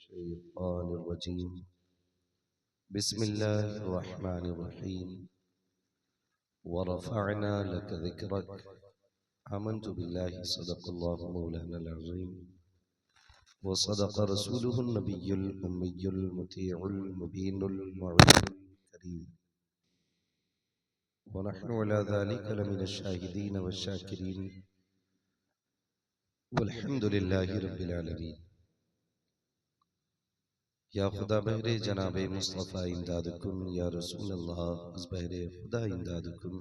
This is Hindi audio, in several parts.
मिनश्शैतानिर्रजीम बिस्मिल्लाहिर्रहमानिर्रहीम वरफ़अना लक ज़िक्रक आमन्तु बिल्लाहि सदक़ल्लाहु मौलाना अज़ीम व सदक़ रसूलुहुन नबियुल उम्मियुल मुतीउल मुबीनुल मुईनुल करीम व नहनु अला ज़ालिका लमिनश शाहिदीन वश्शाकिरीन वल्हम्दुलिल्लाहि रब्बिल आलमीन। या खुदा बहरे जनाबे मुस्तफ़ा इमदादकुम या रसूल अल्लाह अज़ बहरे खुदा इमदादकुम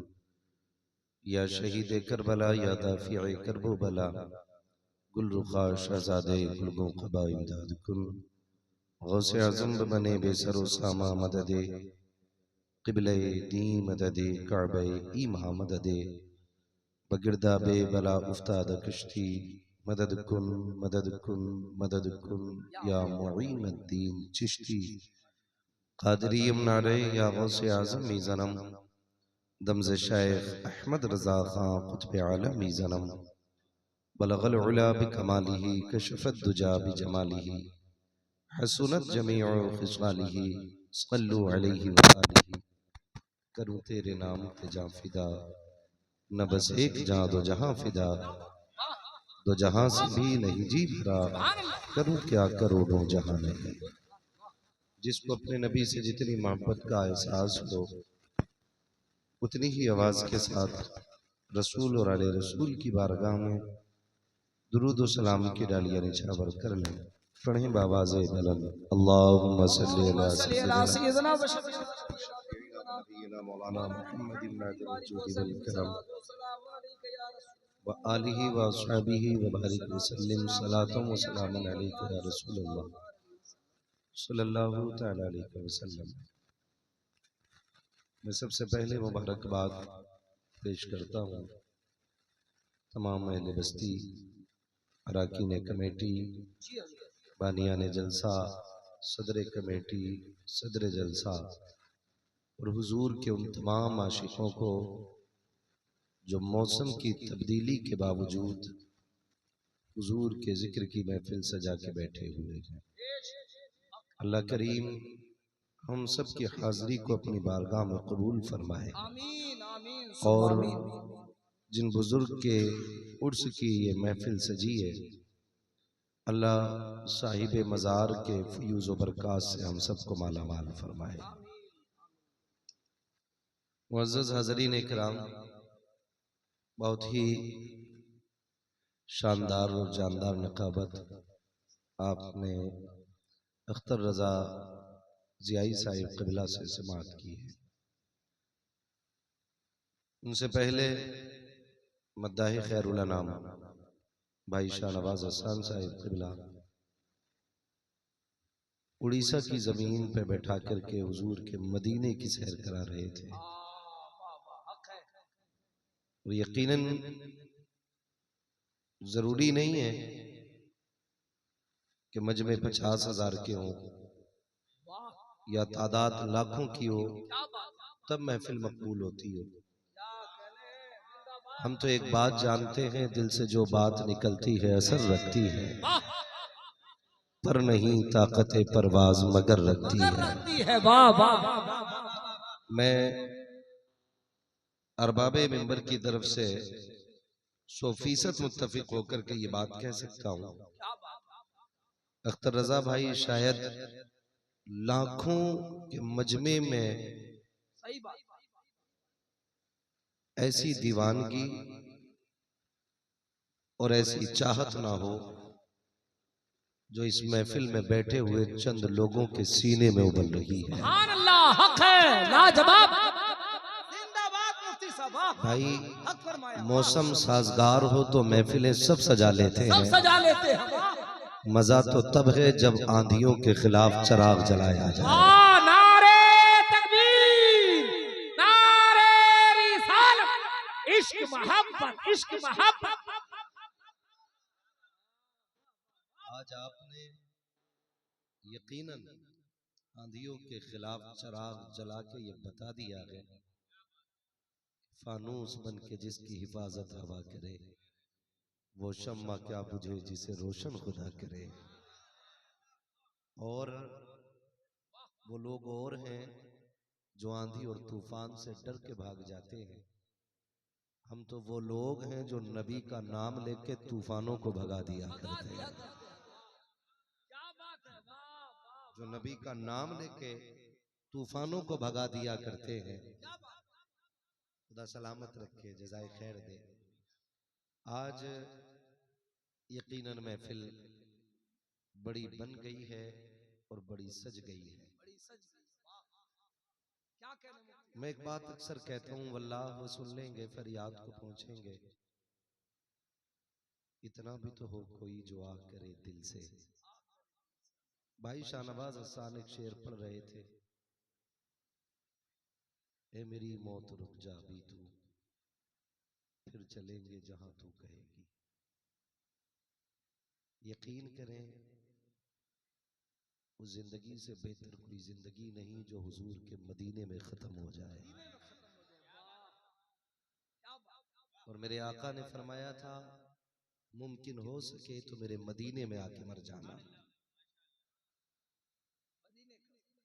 या शहीद करबला या दाफ़िए करबो बला गुल रुखा शहज़ादे गुलगो क़बा इमदादकुम गौसे आज़म बने बेसरो सामा मददे क़िबले दी मददे काबे ईमा मददे बगिरदाबे बला उफ्ताद कश्ती मदद कुन मदद कुन मदद कुन या मुईन अद्दीन चिश्ती क़ादरी नारे या गौसे आज़म मीज़नम दमज़ शेख अहमद रज़ा ख़ां क़ुत्ब आलमी ज़नम बलगल उला बिकमालिही कशफ़त दुजा बिजमालिही हसुनत जमीउ ख़िसालिही सल्लु अलैहि व आलिही। करूँ तेरे नाम पे जां फ़िदा न बस एक जां दो जहां फ़िदा दो जहां से भी नहीं जी भरा करूँ क्या करोड़ों जहां नहीं। जिसको अपने नबी से जितनी मोहब्बत का एहसास हो उतनी ही आवाज़ के साथ रसूल और आले रसूल की बारगाह में दुरूद व सलाम की डालियां निछावर कर लें। पढ़ें बावाज़े बुलंद अल्लाहुम्मा सल्ली अला सय्यिदिना मौलाना मुहम्मदिन नादिल वजूद वल करम व आलिहि व अस्हाबिहि व बारिक वसल्लिम सलातम व सलामन अलैका या रसूलल्लाह सल्लल्लाहु तआला अलैहि वसल्लम। मैं सबसे पहले मुबारकबाद पेश करता हूँ तमाम अहले बस्ती, अराकीन कमेटी, बानियान जलसा, सदर कमेटी, सदर जलसा और हुजूर के उन तमाम आशिकों को जो मौसम की तब्दीली के बावजूद हुजूर के जिक्र की महफिल सजा के बैठे हुए हैं। अल्लाह करीम हम सब की हाज़िरी को अपनी बारगाह में कबूल फरमाए और जिन बुजुर्ग के उर्स की ये महफिल सजी है अल्लाह साहिब मज़ार के फ़यूज़ व बरक़ात से हम सबको माला माल फरमाए। मुअज़्ज़ज़ हाज़रीन इकराम, बहुत ही शानदार और जानदार नक़ाबत आपने अख्तर रज़ा ज़ियाई साहिब क़िबला से समाअत की है। उनसे पहले मद्दाह खैरुल अनाम भाई शाहनवाज़ हसन साहिब क़िबला उड़ीसा की ज़मीन पे बैठा करके हुजूर के मदीने की सैर करा रहे थे। और यकीनन जरूरी नहीं है कि मजमे 50,000 के हों या तादाद लाखों की हो तब महफिल मकबूल होती हो। हम तो एक बात जानते हैं, दिल से जो बात निकलती है असर रखती है, पर नहीं ताकत परवाज मगर रखती है। मैं अरबाबे मिंबर की तरफ से 100% मुत्तफिक होकर के ये बात कह सकता हूँ, अख्तर रजा भाई शायद लाखों के मजमे में ऐसी दीवानगी और ऐसी चाहत ना हो जो इस महफिल में बैठे हुए चंद लोगों के सीने में उबल रही है। भाई मौसम साजगार हो तो महफिलें सब सजा लेते हैं, मजा तो तब है जब आंधियों के खिलाफ चराग जलाया जाए। नारे तकबीर, नारे रिसालत, इश्क मोहब्बत, इश्क मोहब्बत। आज आपने यकीनन आंधियों के खिलाफ चराग जला के ये बता दिया है, फानूस बन के जिसकी हिफाजत हवा करे वो शम्मा क्या बुझे जिसे रोशन खुदा करे। और वो लोग और हैं जो आंधी और तूफान से डर के भाग जाते हैं। हम तो वो लोग हैं जो नबी का नाम लेके तूफानों को भगा दिया करते हैं। जो नबी का नाम लेके तूफानों को भगा दिया करते हैं। खुदा सलामत रखे, जज़ाए खैर दे। आज यकीनन महफिल बड़ी बन गई है और बड़ी सज गई है। मैं एक बात अक्सर कहता हूँ, वल्लाह वो सुन लेंगे, फरियाद को पहुंचेंगे। इतना भी तो हो कोई जो आ करे दिल से। भाई शाहनवाज हसन एक शेर पढ़ रहे थे, ए मेरी मौत रुक जा भी तू, फिर चलेंगे जहां तू कहेगी। यकीन करें, उस जिंदगी से बेहतर कोई जिंदगी नहीं जो हुजूर के मदीने में खत्म हो जाए। और मेरे आका ने फरमाया था, मुमकिन हो सके तो मेरे मदीने में आके मर जाना।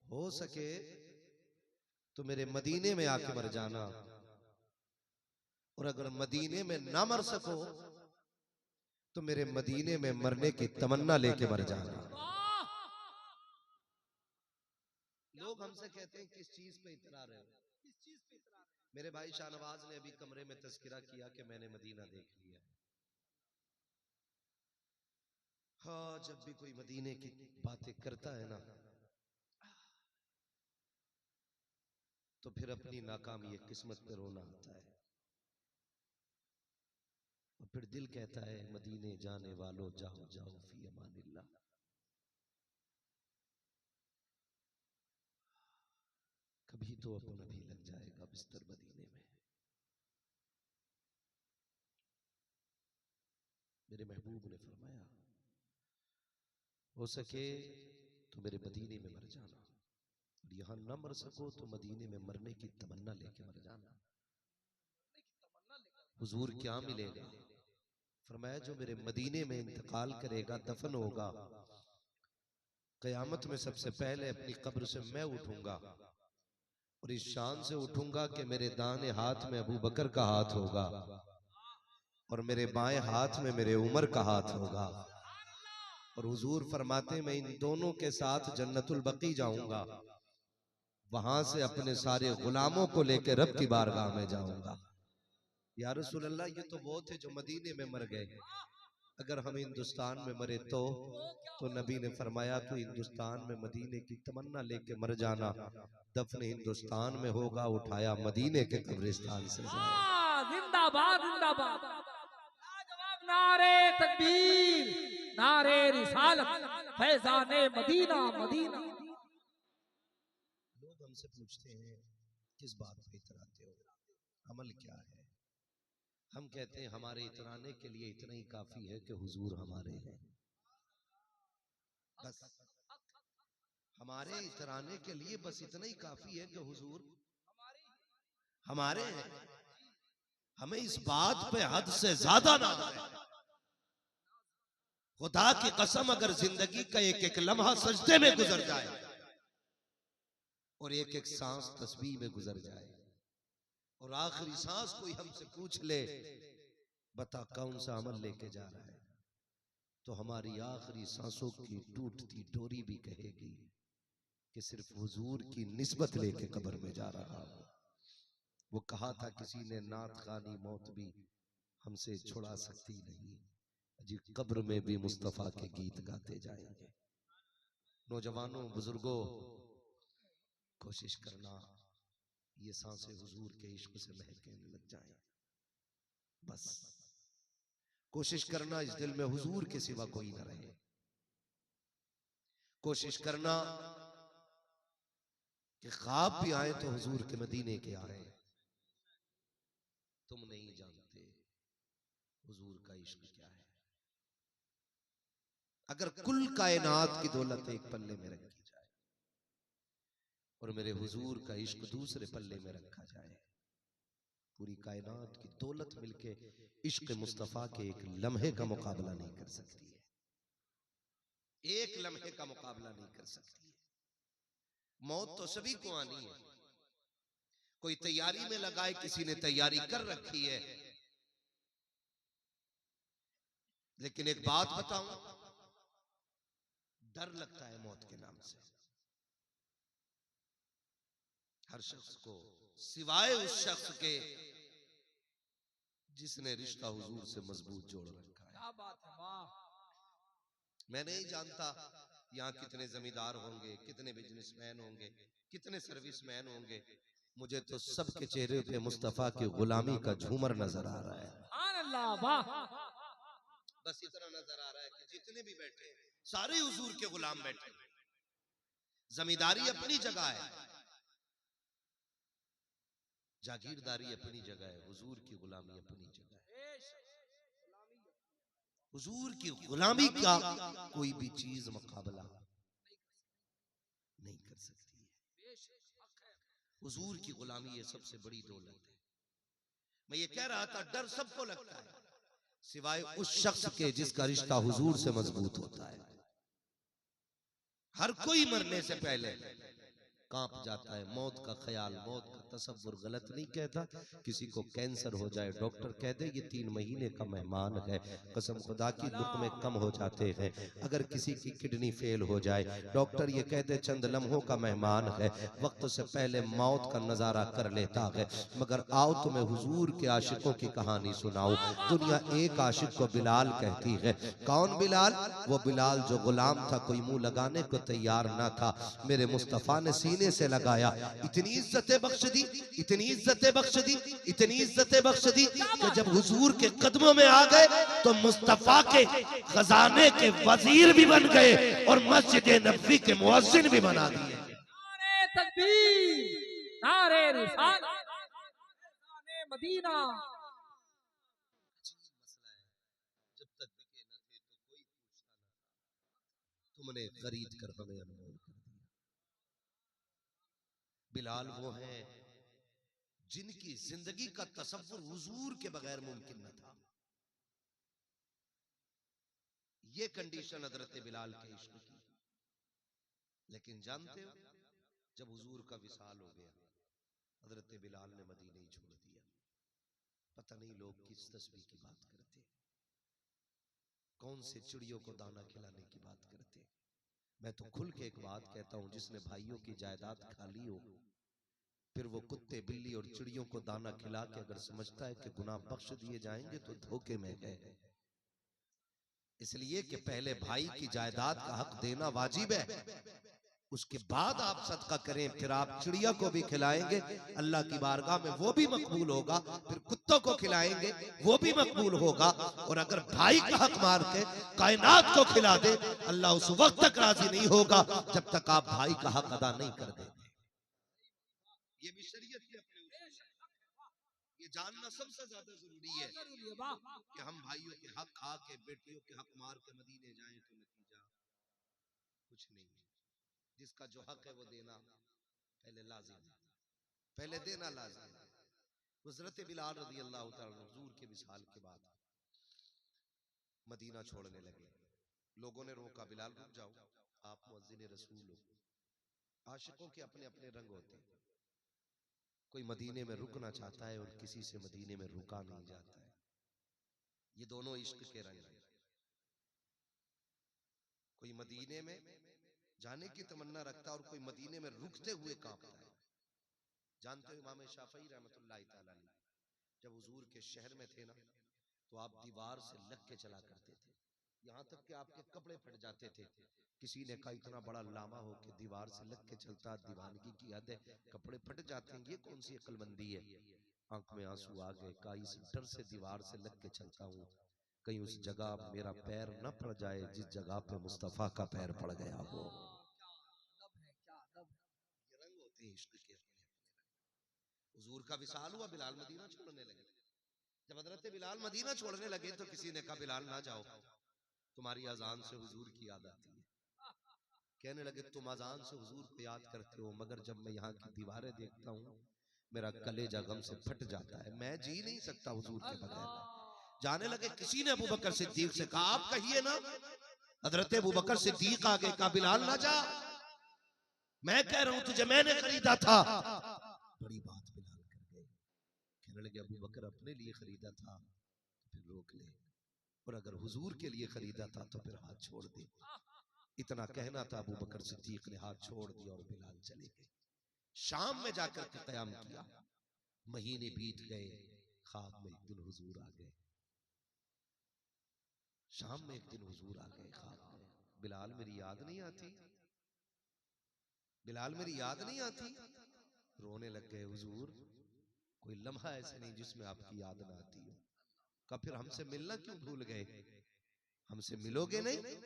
हो सके तो मेरे मदीने में आके मर जाना। और अगर मदीने में ना मर सको तो मेरे मदीने में मरने की तमन्ना लेके मर जाना। लोग हमसे कहते हैं किस चीज पे इतरा रहे हो? मेरे भाई शाहनवाज ने अभी कमरे में तस्करा किया कि मैंने मदीना देख लिया। हाँ, जब भी कोई मदीने की बातें करता है ना, तो फिर अपनी नाकामी किस्मत पे रोना आता है। और फिर दिल कहता है, मदीने जाने वालों जाओ जाओ फी अमानिल्लाह। कभी तो अपना भी लग जाएगा बिस्तर मदीने में। मेरे महबूब ने फरमाया, हो सके तो मेरे मदीने में मर जाना, और यहां न मर सको तो मदीने में मरने की तमन्ना लेके मर जाना। हुजूर क्या मिलेगा? फरमाया, जो मेरे मदीने में इंतकाल करेगा, दफन होगा, कयामत में सबसे पहले अपनी कब्र से मैं उठूंगा और इस शान से उठूंगा कि मेरे दाने हाथ में अबू बकर का हाथ होगा और मेरे बाएं हाथ में मेरे उमर का हाथ होगा। और हुजूर फरमाते, मैं इन दोनों के साथ जन्नतुल बकी जाऊंगा, वहां से अपने सारे गुलामों को लेकर रब की बारगाह में जाऊंगा। या रसूल अल्लाह, ये तो वो थे जो मदीने में मर गए, अगर हम हिंदुस्तान में मरे तो नबी ने फरमाया, तू हिंदुस्तान में मदीने की तमन्ना लेके मर जाना, दफन हिंदुस्तान में होगा, उठाया मदीने के कब्रिस्तान से जाएगा। जिंदाबाद जिंदाबाद, नारे तकबीर, नारे रिसालत, फैजाने मदीना मदीना। लोग हमसे पूछते हैं, किस बात पे इतराते हो, अमल क्या है? हम कहते हैं, हमारे इतराने के लिए इतना ही काफी है कि हुजूर हमारे हैं। बस हमारे इतराने के लिए बस इतना ही काफी है कि हुजूर हमारे हैं। हमें इस बात पे हद से ज्यादा नाज है। खुदा की कसम, अगर जिंदगी का एक एक लम्हा सजदे में गुजर जाए और एक एक सांस तस्बीह में गुजर जाए और आखिरी सांस कोई हमसे पूछ ले, बता कौन सा अमल लेके जा रहा है, तो हमारी आखिरी सांसों की टूटती डोरी भी कहेगी कि सिर्फ हुजूर की निस्बत लेके कब्र में जा रहा हूं। वो कहा था किसी ने, नात खानी मौत भी हमसे छुड़ा सकती नहीं, जी कब्र में भी मुस्तफा के गीत गाते जाएंगे। नौजवानों, बुजुर्गों, कोशिश करना ये सांसें हुजूर के इश्क से महकने लग जाएं। बस कोशिश करना इस दिल में हुजूर के सिवा कोई ना रहे। कोशिश करना कि ख्वाब भी आए तो हुजूर के मदीने के आए। तुम नहीं जानते हुजूर का इश्क क्या है। अगर कुल कायनात की दौलत एक पल्ले में रखी जाए और मेरे हुजूर का इश्क दूसरे पल्ले में रखा जाए, पूरी कायनात की दौलत मिलके इश्क मुस्तफा के एक लम्हे का मुकाबला नहीं कर सकती है। एक लम्हे का मुकाबला नहीं कर सकती है। मौत तो सभी को आनी है, कोई तैयारी में लगा है, किसी ने तैयारी कर रखी है। लेकिन एक बात बताऊं, डर लगता है मौत के नाम से हर शख्स को, सिवाय उस शख्स के जिसने रिश्ता हुजूर से मजबूत जोड़ रखा है। क्या बात है, वाह। मैं नहीं जानता यहाँ कितने जमींदार होंगे, कितने बिजनेसमैन होंगे, कितने सर्विसमैन होंगे। मुझे तो सबके चेहरे पे मुस्तफा की गुलामी का झूमर नजर आ रहा है। सुभान अल्लाह, वाह। बस इतना नजर आ रहा है कि जितने भी बैठे सारे हुजूर के गुलाम बैठे। जमींदारी अपनी जगह है, जागीरदारी अपनी जगह है, हुजूर की गुलामी अपनी जगह है। हुजूर की गुलामी का कोई भी चीज मुकाबला नहीं कर सकती है। हुजूर की गुलामी ये सबसे बड़ी दौलत है। मैं ये कह रहा था, डर सबको लगता है सिवाय उस शख्स के जिसका रिश्ता हुजूर से मजबूत होता है। हर कोई मरने से पहले कांप जाता है। मौत का ख्याल, मौत का तसव्वुर गलत नहीं कहता। किसी को कैंसर हो जाए, डॉक्टर कह दे ये 3 महीने का मेहमान है, कसम खुदा की लुक्मे कम हो जाते हैं। अगर किसी की किडनी फेल हो जाए, डॉक्टर ये कह दे चंद लम्हों का मेहमान है, वक्त से पहले मौत का नजारा कर लेता है। मगर आओ तुम्हें हुजूर के आशिकों की कहानी सुनाऊं। दुनिया एक आशिक को बिलाल कहती है। कौन बिलाल? वो बिलाल जो गुलाम था, कोई मुंह लगाने को तैयार ना था। मेरे मुस्तफा ने सीने से लगाया, इतनी इज्जतें बख्श दी, इतनी इज्जतें बख्श दी, इतनी इज्जतें बख्श दी कि जब हुजूर के कदमों में आ गए तो मुस्तफा के खजाने के वजीर भी बन गए और मस्जिद नबवी के मुअज्जिन भी बना दिए। नारे तकबीर, नारे रिसालत, फैज़ाने मदीना। जब तक बिके न थे तो कोई पूछता न था, तुमने खरीद कर हमें अनमोल कर दिया। बिलाल वो हैं जिनकी जिंदगी का तसव्वुर हुजूर के बगैर मुमकिन न था। ये कंडीशन हजरत बिलाल के इश्क की। लेकिन जानते हो, जब हुजूर का विसाल हो गया, हजरत बिलाल ने मदीना ही छोड़ दिया। पता नहीं लोग किस तस्वीर की बात करते, कौन से चिड़ियों को दाना खिलाने की बात करते। मैं तो खुल के एक बात कहता हूं, जिसने भाइयों की जायदाद खाली हो, फिर वो कुत्ते, बिल्ली और चिड़ियों को दाना खिला के अगर समझता है कि गुनाह बख्श दिए जाएंगे तो धोखे में है। इसलिए कि पहले भाई की जायदाद का हक देना वाजिब है, उसके बाद आप सदका करें, फिर आप चिड़िया को भी खिलाएंगे, अल्लाह की बारगाह में वो भी मकबूल होगा। फिर कुत्तों को खिलाएंगे, वो भी मकबूल होगा। और अगर भाई का हक मार के कायनात को खिला दे, अल्लाह उस वक्त तक राजी नहीं होगा जब तक आप भाई का हक अदा नहीं कर देंगे। ये भी शरीयत के अपने उसूल हैं। ये जानना सबसे ज्यादा जरूरी है कि हम भाइयों के हक खा के, बेटियों के हक मार के मदीने जाएं तो नतीजा कुछ नहीं है। जिसका जो हक है वो देना पहले लाजिम है, पहले देना लाजिम है। हज़रत बिलाल रज़ी अल्लाह तआला हुजूर के विसाल के बाद मदीना छोड़ने लगे। लोगों ने रोका, बिलाल रुक जाओ, आप मुअज्जिन रसूल हो। आशिकों के अपने अपने रंग होते हैं। कोई मदीने में रुकना चाहता है और किसी से मदीने में रुका नहीं जाता है। ये दोनों इश्क के रंग हैं। कोई मदीने में जाने की तमन्ना रखता है और कोई मदीने में रुकते हुए कांपता है। जानते हो इमाम शाफई रहमतुल्लाह तआला अलैह जब हुजूर के शहर में थे ना, तो आप दीवार से लग के चला करते थे, यहाँ तक कि आपके कपड़े फट जाते थे। किसी ने कहा इतना बड़ा लामा हो के दीवार से लग के चलता, दीवानगी की हद है, कपड़े फट जाते हैं, ये कौन सी अक्लमंदी है। आंख में आंसू आ गए, कहा इस डर से दीवार से लग के चलता हूँ, कहीं उस जगह मेरा पैर न पड़ जाए जिस जगह पे मुस्तफा का पैर पड़ गया हो। ये रंग होते हैं इश्क के अपने अपने। हुजूर का विसाल हुआ, बिलाल मदीना छोड़ने लगे। जब हजरत बिलाल मदीना छोड़ने लगे तो किसी ने कहा बिलाल ना जाओ, तुम्हारी अजान से हुजूर की याद आती है। कहने लगे तुम अजान से हुजूर को याद करते हो, मगर जब मैं यहाँ की दीवारें देखता हूँ मेरा कलेजा गम से फट जाता है, मैं जी नहीं सकता हुजूर के बगैर। जाने लगे, किसी ने अबू बकर सिद्दीक से कहा आप कहिए ना, हजरत अबू बकर सिद्दीक आगे कहा बिलाल ना जा, मैं कह रहा हूं तुझे, मैंने खरीदा था। बड़ी बात बिलाल कर गए। कहने लगे अबू बकर अपने लिए खरीदा था तो फिर रोक ले, और अगर हुजूर के लिए खरीदा था तो फिर हाथ छोड़ दे। इतना कहना था, अबू बकर सिद्दीक ने हाथ छोड़ दिया और बिलाल चले गए। शाम में जाकर के क़याम किया। महीने बीत गए, ख्वाब में एक दिन हुजूर आ गए। शाम में एक दिन हुजूर आ गए ख्वाब में। बिलाल मेरी याद नहीं आती, बिलाल मेरी याद नहीं आती। रोने लग गए। हुजूर कोई लम्हा ऐसा नहीं जिसमें आपकी याद ना आती हो। कहा फिर हमसे मिलना क्यों भूल गए, हमसे मिलोगे नहीं?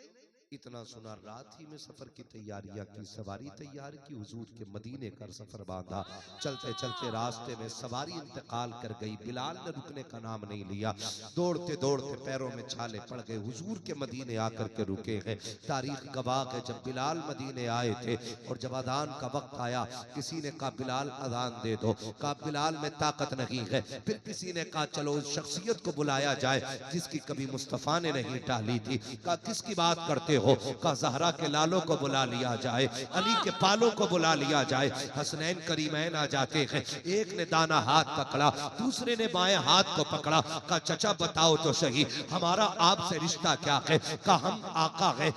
इतना सुना, रात ही में सफर की तैयारियां की, सवारी तैयार की, हुजूर के मदीने का सफर बांधा। चलते चलते रास्ते में सवारी इंतकाल कर गई। बिलाल ने रुकने का नाम नहीं लिया। दौड़ते दौड़ते पैरों में छाले पड़ गए। हुजूर के मदीने आकर के रुके हैं। तारीख गवाह है, जब बिलाल मदीने आए थे और जब अजान का वक्त आया, किसी ने कहा बिलाल अजान दे दो। कहा बिलाल में ताकत नहीं है। फिर किसी ने कहा चलो उस शख्सियत को बुलाया जाए जिसकी कभी मुस्तफा ने नहीं टाली थी। कहा किसकी बात करते हो? का ज़हरा के लालों को बुला लिया जाए, अली के पालों को बुला लिया जाए। हसनैन करीमैन आ जाते हैं। एक ने दाना हाथ पकड़ा, दूसरे ने बाएं हाथ को पकड़ा। का चचा बताओ तो सही, हमारा आपसे रिश्ता क्या है? का हम आका है।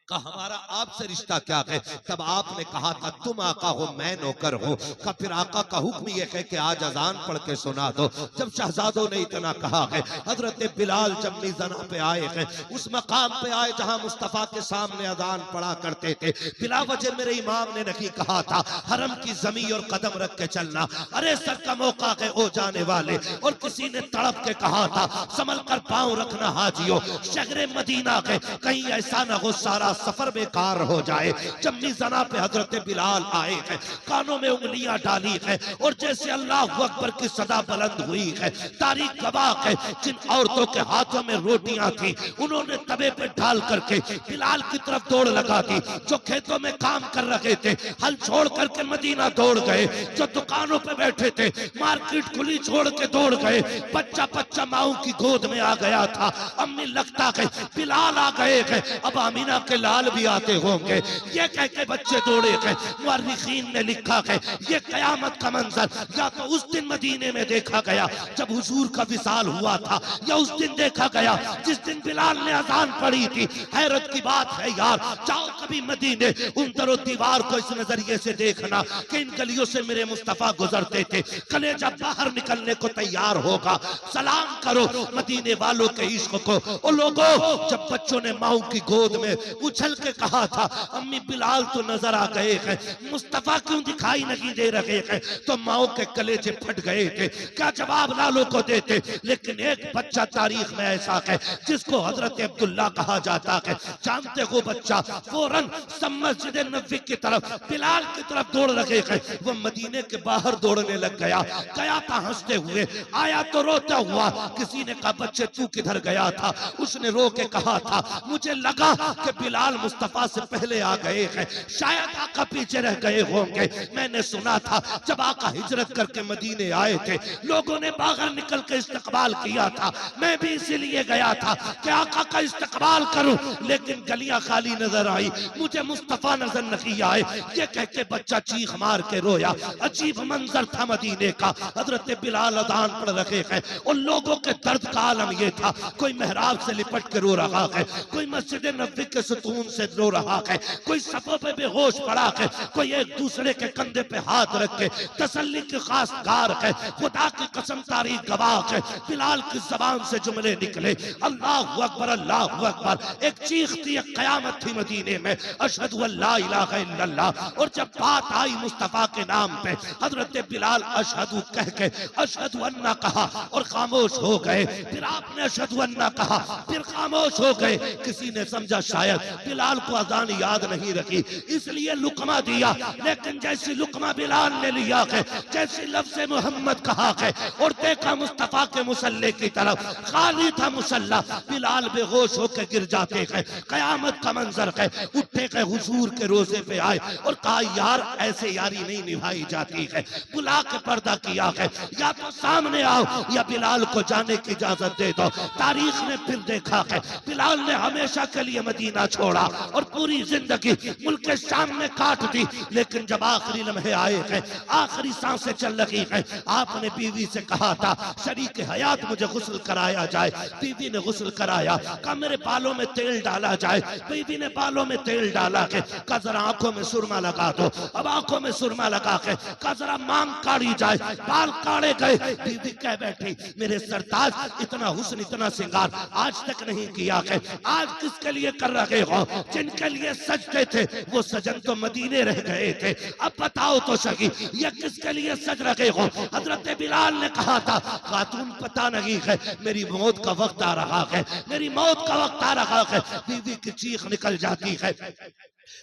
का हमारा आपसे रिश्ता क्या है? तब आपने कहा था तुम आका हो, मैं नौकर हूं। का फिर आका का हुक्म यह है कि आज अजान पढ़ के सुना दो। जब शहजादों ने इतना कहा है, हजरत बिलाल जब मिज़ाना पे आए हैं, उस मकाम पे आए जहां मुस्तफा के सामने अजान पढ़ा करते थे। बिला वजह मेरे इमाम ने नहीं कहा था हरम की जमीन और कदम रख के चलना, अरे सर का मौका है ओ जाने वाले। और किसी ने तड़प के कहा था संभल कर पांव रखना हाजियो, शहरे मदीना के कहीं ऐसा ना हो सारा सफर बेकार हो जाए। जब मिज़ाना पे हजरत बिलाल आए हैं, कानों में उंगलियां डाली है और जैसे अल्लाह अकबर की सदा बुलंद हुई है। तारीख गवाह है, जिन औरतों के हाथों में रोटियां थी उन्होंने तवे पे डाल करके बिलाल की तरफ दौड़ लगा दी। जो खेतों में काम कर रहे थे हल छोड़ करके मदीना दौड़ गए। जो दुकानों पे बैठे थे मार्केट खुली छोड़ के दौड़ गए। बच्चा बच्चा माओ की गोद में आ गया था। अम्मी लगता है बिलाल आ गए हैं, अब आमीना के लाल भी आते होंगे। ये कह के बच्चे दौड़े हैं। मुअर्रिखीन ने लिखा है ये कयामत का मंजर या तो उस दिन मदीने में देखा गया जब हुजूर का विसाल हुआ था, या उस दिन देखा गया जिस दिन बिलाल ने अजान पढ़ी थी। हैरत की बात है यार, जाओ कभी मदीने उन दरो दीवार को इस नजरिए से देखना कि इन गलियों से मेरे मुस्तफा गुजरते थे। कलेजा बाहर निकलने को तैयार होगा। सलाम करो मदीने वालों के इश्क को। ओ लोगों, जब बच्चों ने माऊ की गोद में उछल के कहा था अम्मी बिलाल तो नजर आ गए हैं, मुस्तफा क्यों दिखाई नहीं दे रहे हैं, तो माओ के कलेजे फट गए थे। क्या जवाब लालों को देते? लेकिन एक बच्चा तारीख में ऐसा है जिसको हजरत अब्दुल्ला कहा जाता है। जानते हो बच्चा फौरन मस्जिद नबी की तरफ बिलाल की तरफ दौड़ लगे हैं। वो मदीने के बाहर दौड़ने लग गया। गया था हंसते हुए, आया तो रोता हुआ। किसी ने कहा बच्चे तू किधर गया था? उसने रो के कहा था मुझे लगा कि बिलाल मुस्तफा से पहले आ गए हैं, शायद आका पीछे रह गए होंगे। मैंने सुना था जब आका हिजरत करके मदीने आए थे लोगों ने बाहर निकल के इस्तकबाल किया था। मैं भी इसीलिए गया था कि आका का इस्तकबाल करूं, लेकिन गलियां खाली नजर आई, मुझे मुस्तफा नजर नहीं आए। ये कह के बच्चा चीख मार के रोया। अजीब मंजर था मदीने का। हजरत बिलाल अजान पढ़ रहे हैं और लोगों के दर्द का आलम ये था, कोई मेहराब से लिपट के रो रहा है, कोई मस्जिद नबी के सतून से रो रहा है, कोई सफों पे बेहोश पड़ा है, कोई एक दूसरे के कंधे पे हाथ रख के तसल्ली की खास गार है। खुदा की कसम तारीख गवाह है, बिलाल की जबान से जुमले निकले अल्लाहु अकबर अल्लाहु अकबर। एक चीख थी, एक कयामत थी मदीने में, अशहदु अल्ला इलाहा इल्लल्लाह। और जब बात आई मुस्तफा के नाम पे हजरत बिलाल अशहदु कह के अशहदु अन्ना कहा और खामोश हो गए। फिर आपने अशहदु अन्ना कहा, फिर खामोश हो गए। किसी ने समझा शायद बिलाल को अजान याद नहीं रखी, इसलिए लुकमा दिया। लेकिन जैसे लुकमा बिलाल ने लिया है, जैसे लफ्ज़ मोहम्मद कहा है और देखा मुस्तफा के मुसल्ले की तरफ, खाली था मुसल्ला, बिलाल बेहोश होकर गिर जाते हैं। कयामत का मंजर है। उठे के हुजूर के रोजे पे आए और कहा यार ऐसे यारी नहीं निभाई जाती है। बुला के पर्दा किया है, या तो सामने आओ या बिलाल को जाने की इजाजत दे दो। तारीख ने फिर देखा है बिलाल ने हमेशा के लिए मदीना छोड़ा और पूरी जिंदगी मुल्क शाम में काट दी। लेकिन जब आखिरी लम्हे आए हैं, आखिरी सांसें चल रही हैं, आपने बीवी से कहा था शरीक हयात मुझे गुस्ल कराया जाए। बीवी ने गुस्ल कराया, कहा मेरे बालों में तेल डाला जाए। बीवी ने बालों में तेल डाला के कहा जरा आंखों में सुरमा लगा दो। अब आंखों में सुरमा लगा के कहा जरा मांग काढ़ी जाए। बाल काढ़े गए। बीवी कह बैठी मेरे सरताज इतना हुस्न इतना सिंगार आज तक नहीं किया है। आज किसके लिए कर रहे हो? जिनके लिए सजते थे वो सजन तो मदीने रह गए थे। अब बताओ तो सही ये किसके लिए सज रहे हो? हजरत बिलाल ने कहा था खातून पता नहीं है मेरी मौत का वक्त आ रहा है, मेरी मौत का वक्त आ रहा है। बीवी की चीख निकल जाती है।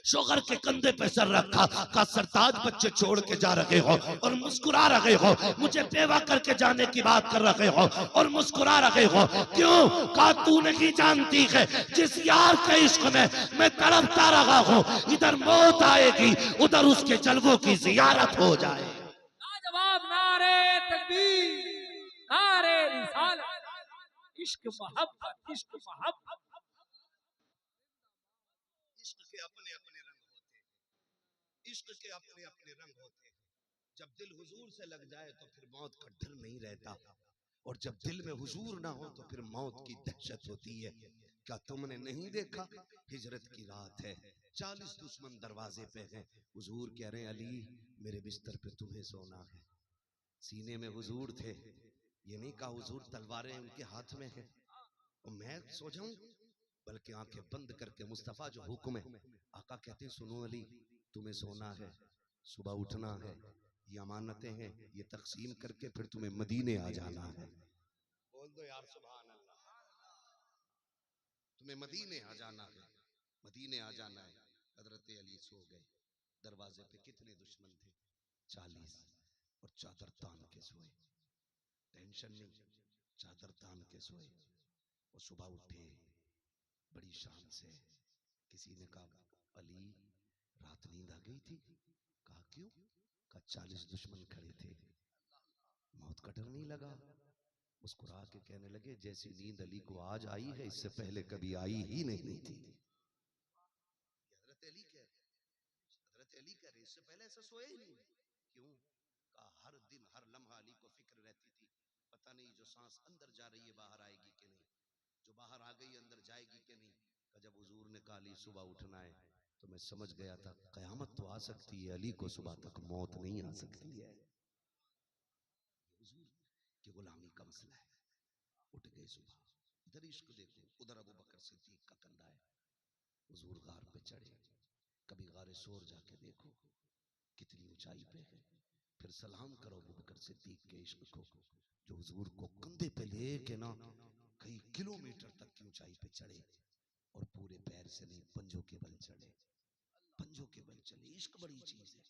शोहर के कंधे पे सर रखा, का सरताज बच्चे छोड़ के जा रहे हो और मुस्कुरा रहे हो, मुझे बेवा करके जाने की बात कर रहे हो और मुस्कुरा रहे हो क्यों? का तू नहीं जानती है जिस यार के इश्क में मैं तड़पता रहा हूं, इधर मौत आएगी उधर उसके जलवों की जियारत हो जाए। लाजवाब नारे तकबीर, नारे रिसालत, इश्क मोहब्बत, इश्क मोहब्बत। इश्क के अपने अपने रंग होते हैं, इश्क के अपने अपने रंग होते हैं। जब दिल हुजूर से लग जाए तो फिर मौत का डर नहीं रहता, और जब दिल में हुजूर ना हो तो फिर मौत की दहशत होती है। क्या तुमने नहीं देखा हिजरत की रात है, 40 दुश्मन दरवाजे पे हैं, हुजूर कह रहे हैं अली मेरे बिस्तर पे तुम्हें सोना है। सीने में हुजूर थे, ये नहीं कहा हुजूर तलवारें उनके हाथ में है और मैं सो जाऊं, बल्कि आंखें बंद करके मुस्तफा जो हुक्म है, आका कहते हैं सुनो अली तुम्हें सोना है, सुबह उठना है, ये अमानतें हैं, ये तकसीम करके फिर तुम्हें मदीने आ जाना है। बोल दो यार सुभान अल्लाह, तुम्हें मदीने आ जाना है, मदीने आ जाना है। हजरत अली सो गए। दरवाजे पे कितने दुश्मन थे? 40, और चादर तान के सोए, टेंशन नहीं, चादर तान के सोए। और सुबह उठे बड़ी शान से, किसी ने कहा अली रात नींद आ गई थी? कहा क्यों? कहा 40 दुश्मन खड़े थे, मौत का डर नहीं लगा? मुस्कुरा के कहने लगे जैसी नींद अली को आज आई है इससे पहले कभी आई ही नहीं थी। हजरत अली कह रहे, हजरत अली कह रहे इससे पहले ऐसा सोए ही नहीं। क्यों? कहा हर दिन हर लम्हा अली को फिक्र रहती थी, पता नहीं जो सांस अंदर जा रही है बाहर आएगी कि नहीं, जो बाहर आ गई अंदर जाएगी कि नहीं। जब हुजूर ने कहा अली सुबह उठना है तो मैं समझ गया था कयामत तो आ सकती है, अली को सुबह तक मौत नहीं आ सकती है। हुजूर की गुलामी का मसला है। उठ गए सुबह, इधर इश्क देखो, उधर अबू बकर सिद्दीक का कंधा है। हुजूर गार पे चढ़े, कभी गारे शोर जाके देखो कितनी ऊंचाई पे है, फिर सलाम करो अबू बकर सिद्दीक के इश्क को, जो हुजूर को कंधे पे लेके ना कई किलोमीटर तक की ऊंचाई पे चढ़े, और पूरे पैर से नहीं पंजों के बल चढ़े, पंजों के बल चले। इश्क बड़ी चीज है,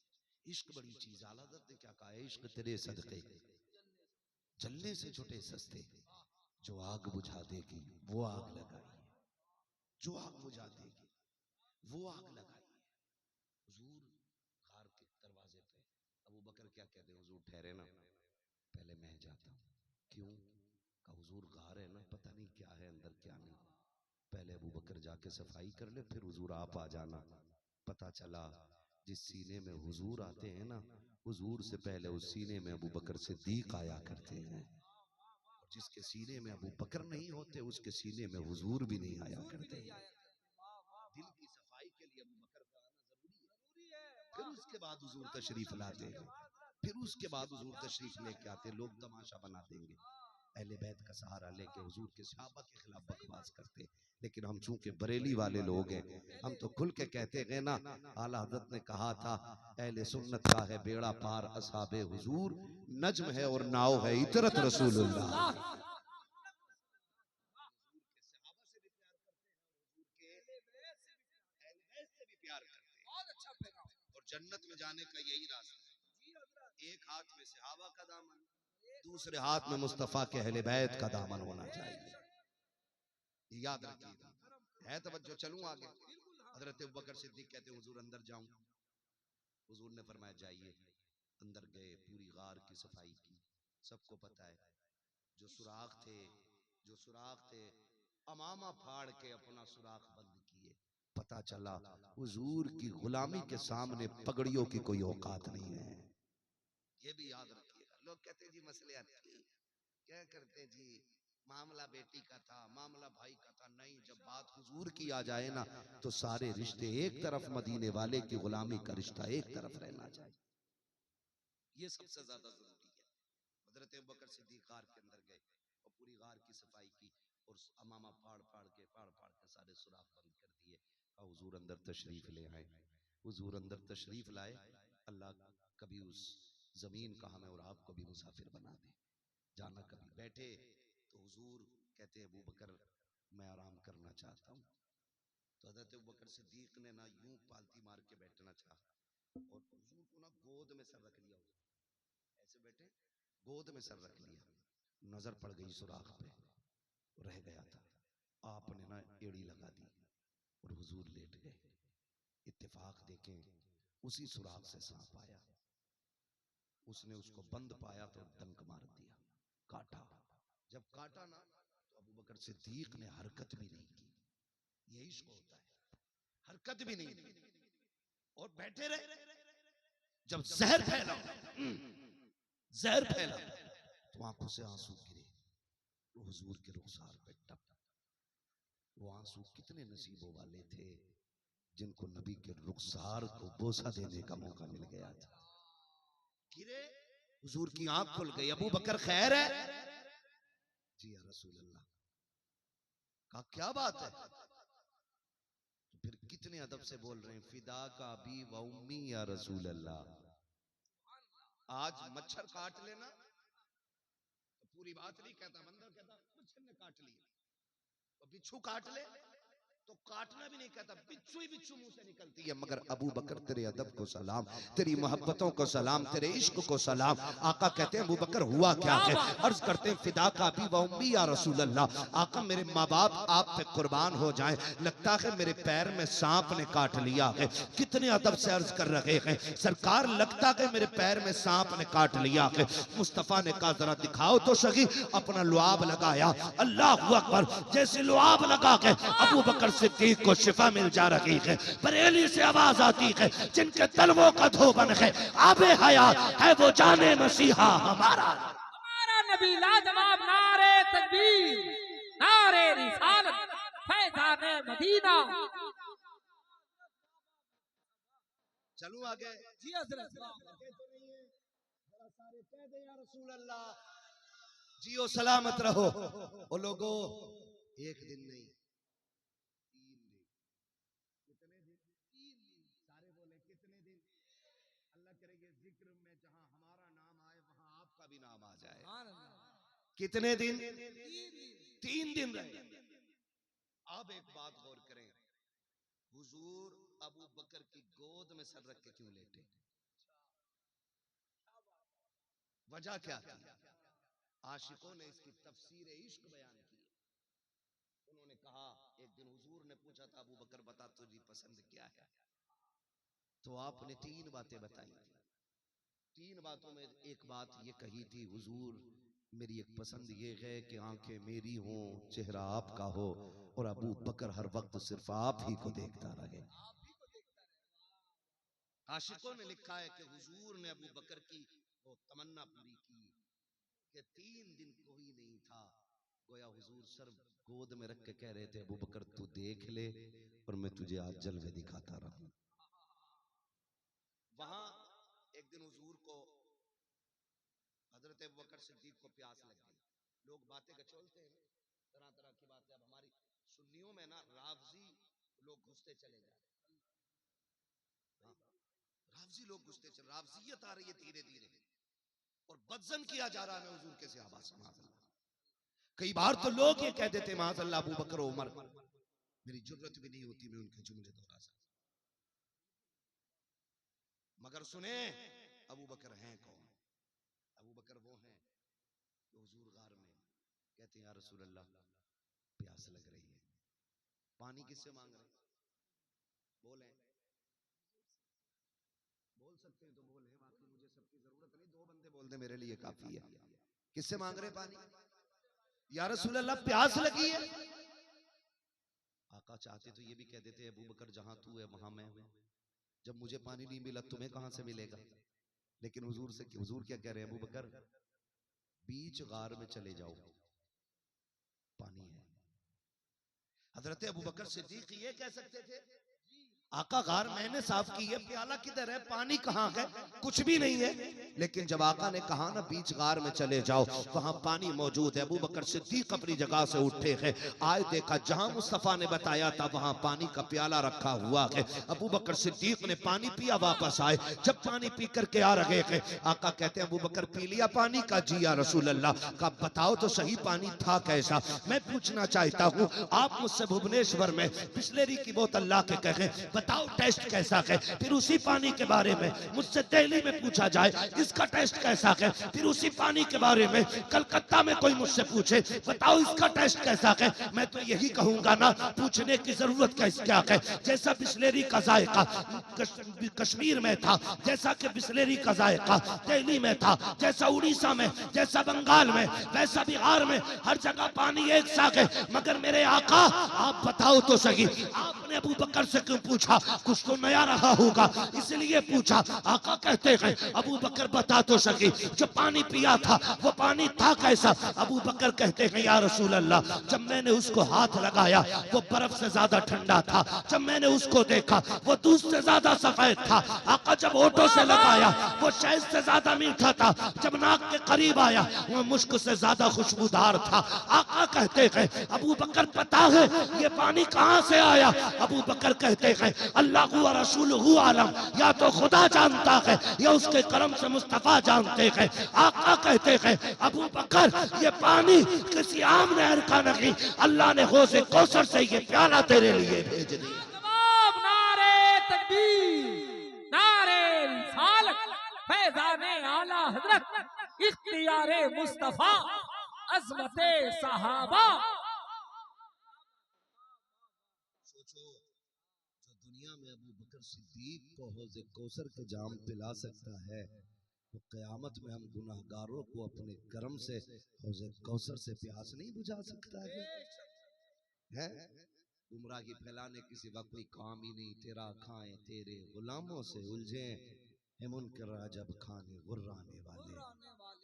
इश्क बड़ी चीज। आला हज़रत ने क्या कहा है? इश्क तेरे सदके जलने से छुटे सस्ते, जो आग बुझा देगी वो आग लगाई, जो आग बुझा देगी वो आग लगाई। हुजूर गार के दरवाजे पे, अबू बकर क्या कहते हैं? हुजूर ठहरे ना, पहले मैं जाता हूँ। क्यों? का हुजूर गार है ना, पता नहीं क्या है अंदर क्या नहीं, पहले अबू बकर जाके सफाई कर ले, फिर हुजूर आप आ जाना। पता चला जिस सीने में हुजूर आते हैं ना, हुजूर से पहले उस सीने में अबू बकर सिद्दीक आया करते हैं, और जिसके सीने में अबू बकर नहीं होते उसके सीने में हुजूर भी नहीं आया करते। दिल की सफाई के लिए अबू बकर का आना जरूरी है, फिर उसके बाद हुजूर तशरीफ लाते हैं, फिर उसके बाद हुजूर तशरीफ लेके आते हैं। लोग तमाशा बना देंगे, अहले बैत का सहारा लेके हुजूर के सहाबा के खिलाफ बकवास करते, लेकिन हम चूंकि बरेली वाले लोग हैं, हम तो खुल के कहते हैं ना, आला हज़रत ने कहा था अहले सुन्नत का है बेड़ा पार असहाबे हुजूर, नज्म है और नाव है इतरत रसूलुल्लाह। जन्नत में जाने का यही रास्ता है। एक हाथ में सहाबा का दामन, दूसरे हाथ में मुस्तफा के अहले बैत का दामन होना चाहिए। याद रखिएगा, है तवज्जो। चलूं आगे। हजरत अबू बकर सिद्दीक कहते हैं हुजूर अंदर जाऊं। हुजूर ने फरमाया जाइए। अंदर गए, पूरी गार की सफाई की। सबको पता है जो सुराख थे अमामा फाड़ के अपना सुराख बंद किए। पता चला हुजूर की गुलामी के सामने पगड़ियों की कोई औकात नहीं है। ये भी याद रखिएगा। लोग कहते हैं जी मसले क्या करते जी, मामला बेटी का था, मामला भाई का था। नहीं, जब बात हुजूर की आ जाए ना तो सारे रिश्ते एक तरफ, मदीने वाले की गुलामी का रिश्ता एक तरफ रहना चाहिए। ये सबसे ज्यादा जरूरी है। हजरत अबू बकर सिद्दीक गार के अंदर गए और पूरी गार की सफाई की और अमामा फाड़ फाड़ के सारे सुराख बंद कर दिए। हुजूर अंदर तशरीफ ले आए। हुजूर अंदर तशरीफ लाए। अल्लाह कभी उस जमीन का हमें और आपको भी मुसाफिर बना दे। जाना कभी बैठे तो हुजूर कहते हैं अबू बकर मैं आराम करना चाहता हूँ। तो हजरत अबू बकर सिद्दीक ने ना यूं पालती मार के बैठना चाहा और हुजूर को ना गोद में सर रख लिया। ऐसे बैठे, गोद में सर रख लिया। नजर पड़ गई सुराख पे, रह गया था। आपने ना एड़ी लगा दी और हुजूर लेट गए। इत्तेफाक देखें उसी सुराख से सांप आया। उसने उसको बंद पाया तो डंक मार दिया, काटा। जब काटा ना तो अबू बकर सिद्दीक ने हरकत भी नहीं की। यही इश्क होता है, हरकत भी नहीं की और बैठे रहे। जब जहर फैला तो आंखों से आंसू गिरे। हुजूर के रुखसार पे टप। वो आंसू कितने नसीबों वाले थे जिनको नबी के रुखसार को बोसा देने का मौका मिल गया था। गिरे, हुजूर की आंख खुल गई। अबू बकर खैर है जी या रसूल अल्लाह। कहा क्या बात है? तो फिर कितने अदब से बोल रहे हैं, फिदा का अबी व उम्मी या रसूल अल्लाह। आज मच्छर काट लेना तो पूरी बात नहीं कहता, बंदा कहता मच्छर ने काट लिया। तो बिच्छू काट ले तो काटना भी नहीं कहता, बिच्छू ही बिच्छू मुंह से निकलती है। मगर अबू बकर तेरे अदब को सलाम, तेरी मोहब्बतों को सलाम, तेरे इश्क को सलाम। आका कहते हैं अबू बकर हुआ क्या है? अर्ज करते हैं फिदा का अबी व उम्मी या रसूल अल्लाह। आका मेरे माँ बाप आप पे कुर्बान हो जाएं, लगता है मेरे पैर में सांप ने काट लिया है। कितने अदब से अर्ज कर रहे हैं सरकार, लगता है मेरे पैर में सांप ने काट लिया है। मुस्तफा ने कहा जरा दिखाओ तो सही। अपना लुआब लगाया, अल्लाह अकबर, जैसे लुआब लगा के अबू बकर सिद्दीक को शिफा मिल जा रही है। बरेली से आवाज आती है जिनके तलवों का धोबन है आबे हयात है वो जाने मसीहा हमारा नबी लाजवाब। नारे तकबीर, नारे रिसालत, फैज़ाने मदीना। चलूं आगे जी हजरत। सारे कह दे या रसूल अल्लाह। जियो सलामत रहो। ओ लोगो, एक दिन नहीं 3 दिन। कितने दिन? 3 दिन। सारे बोले कितने दिन? अल्लाह करेंगे जिक्र में जहां हमारा नाम आए वहां आपका भी नाम आ जाए। कितने दिन? 3 दिन रहे। अब एक बात गौर करें, हुजूर अबू बकर की गोद में सर रख के क्यों लेटे? वजह क्या थी? आशिकों ने इसकी तफसीर इश्क बयान की। उन्होंने कहा एक दिन हुजूर ने पूछा था अबू बकर बता तुझी पसंद क्या है? तो आपने 3 बातें बताई। 3 बातों में एक बात ये कही थी, हुजूर मेरी एक पसंद ये है कि आंखें मेरी हों, चेहरा आपका हो और अबू बकर हर वक्त सिर्फ आप ही को देखता रहे। आशिकों ने लिखा है कि हुजूर ने अबू बकर की वो तमन्ना पूरी की कि 3 दिन कोई नहीं था। गोया हुजूर सर गोद में रख के कह रहे थे अबू बकर तू देख ले और मैं तुझे आज जलवे दिखाता रहूं। वहां एक दिन हुजूर को हजरत अबू बकर सिद्दीक को प्यास लग गई। लोग बातें गचोलते हैं, तरह तरह की बातें। अब हमारी सुन्नियों में ना रावजी लोग घुसते चले जा रहे हैं। हाँ, रावजी लोग घुसते चले, रावजियत आ रही है धीरे धीरे और बदजन किया जा रहा है हुजूर के सहाबा से। माज़अल्लाह, कई बार तो लोग ये कह देते माज़अल्लाह अबू बकर उमर, मेरी जुर्रत भी नहीं होती मैं उनके जुमले दोहरा सकता। मगर सुने अबू बकर हैं कौन? अबू बकर वो हैं जो हुजूर गार में कहते हैं या रसूल अल्लाह प्यास लग रही है, पानी किससे मांग रहे? बोले, बोल सकते हैं तो बोले, बाकी मुझे सबकी जरूरत नहीं, 2 बंदे बोल दे मेरे लिए काफी है। किससे मांग रहे पानी? या रसूल अल्लाह प्यास लगी है। आका चाहते तो ये भी कह देते अबू बकर जहां तू है वहां मैं हूं, जब मुझे पानी नहीं मिला तुम्हें कहां से मिलेगा? लेकिन हुजूर क्या कह रहे हैं? अबू बकर बीच गार में चले जाओ, पानी है। हजरत अबू बकर सिद्दीक ये कह सकते थे आका गार मैंने साफ की है, प्याला किधर है, पानी कहाँ है? कुछ भी नहीं है। लेकिन जब आका ने कहा ना बीच गार में चले जाओ, वहां पानी मौजूद है। अबू बकर सिद्दीक अपनी जगह से उठे हैं, आए देखा जहां मुस्तफा ने बताया था वहां पानी का प्याला रखा हुआ है। अबू बकर सिद्दीक ने पानी पिया, वापस आए, जब पानी पी करके आ रहे हैं, आका कहते हैं अबू बकर पी लिया पानी? का जी या रसूल अल्लाह। का बताओ तो सही पानी था कैसा? मैं पूछना चाहता हूँ आप मुझसे भुवनेश्वर में बिस्लेरी की बोतल ला के कहें बताओ टेस्ट कैसा है, फिर उसी पानी के बारे में मुझसे दिल्ली में पूछा जाए इसका टेस्ट कैसा है, फिर उसी पानी के बारे में कलकत्ता में कोई मुझसे पूछे बताओ इसका टेस्ट कैसा है, मैं तो यही कहूंगा ना पूछने की जरूरत क्या है। जैसा बिस्लेरी का जायका कश्मीर में था, जैसा कि बिस्लेरी का जायका दिल्ली में था, जैसा उड़ीसा में, जैसा बंगाल में, वैसा बिहार में, हर जगह पानी एक सा है। मगर मेरे आका आप बताओ तो सही, आपने अबू बकर से क्यों पूछा? कुछ तो नया रहा होगा इसलिए पूछा। आका कहते हैं अबू बकर बता तो सकी जो पानी पिया था वो पानी था कैसा? अबू बकर कहते हैं या रसूल अल्लाह जब मैंने उसको हाथ लगाया वो बर्फ से ज्यादा ठंडा था, जब मैंने उसको देखा वो दूध से ज्यादा सफेद था। आका जब होठों से लगाया वो शहद से ज्यादा मीठा था, जब नाक के करीब आया वो मुश्क से ज्यादा खुशबूदार था। आका कहते हैं अबू बकर पता है ये पानी कहां से आया? अबू बकर कहते हैं अल्लाह व रसूलुहु आलम, या तो खुदा जानता है या उसके करम से मुस्तफा जानते हैं। आका कहते हैं अबू बकर ये पानी किसी आम नहर का नहीं, अल्लाह ने हौज़े कौसर से ये प्याला तेरे लिए भेज दिया। जवाब नारे तकबीर, नारे रिसालत, फैज़ाने आला हजरत, इख्तियारे मुस्तफा, अज़मते सहाबा। सोचो जो दुनिया में अबू बकर सिद्दीक को हौज़े कौसर के जाम पिला सकता है, तो क़यामत में हम गुनाहगारों को अपने करम से हौज़े कौसर से प्यास नहीं बुझा सकता है? गुमराही फैलाने की सिवा कोई काम ही नहीं तेरा, खाएं तेरे गुलामों से उलझे है मुनकर अजब खाने गुर्राने वाले।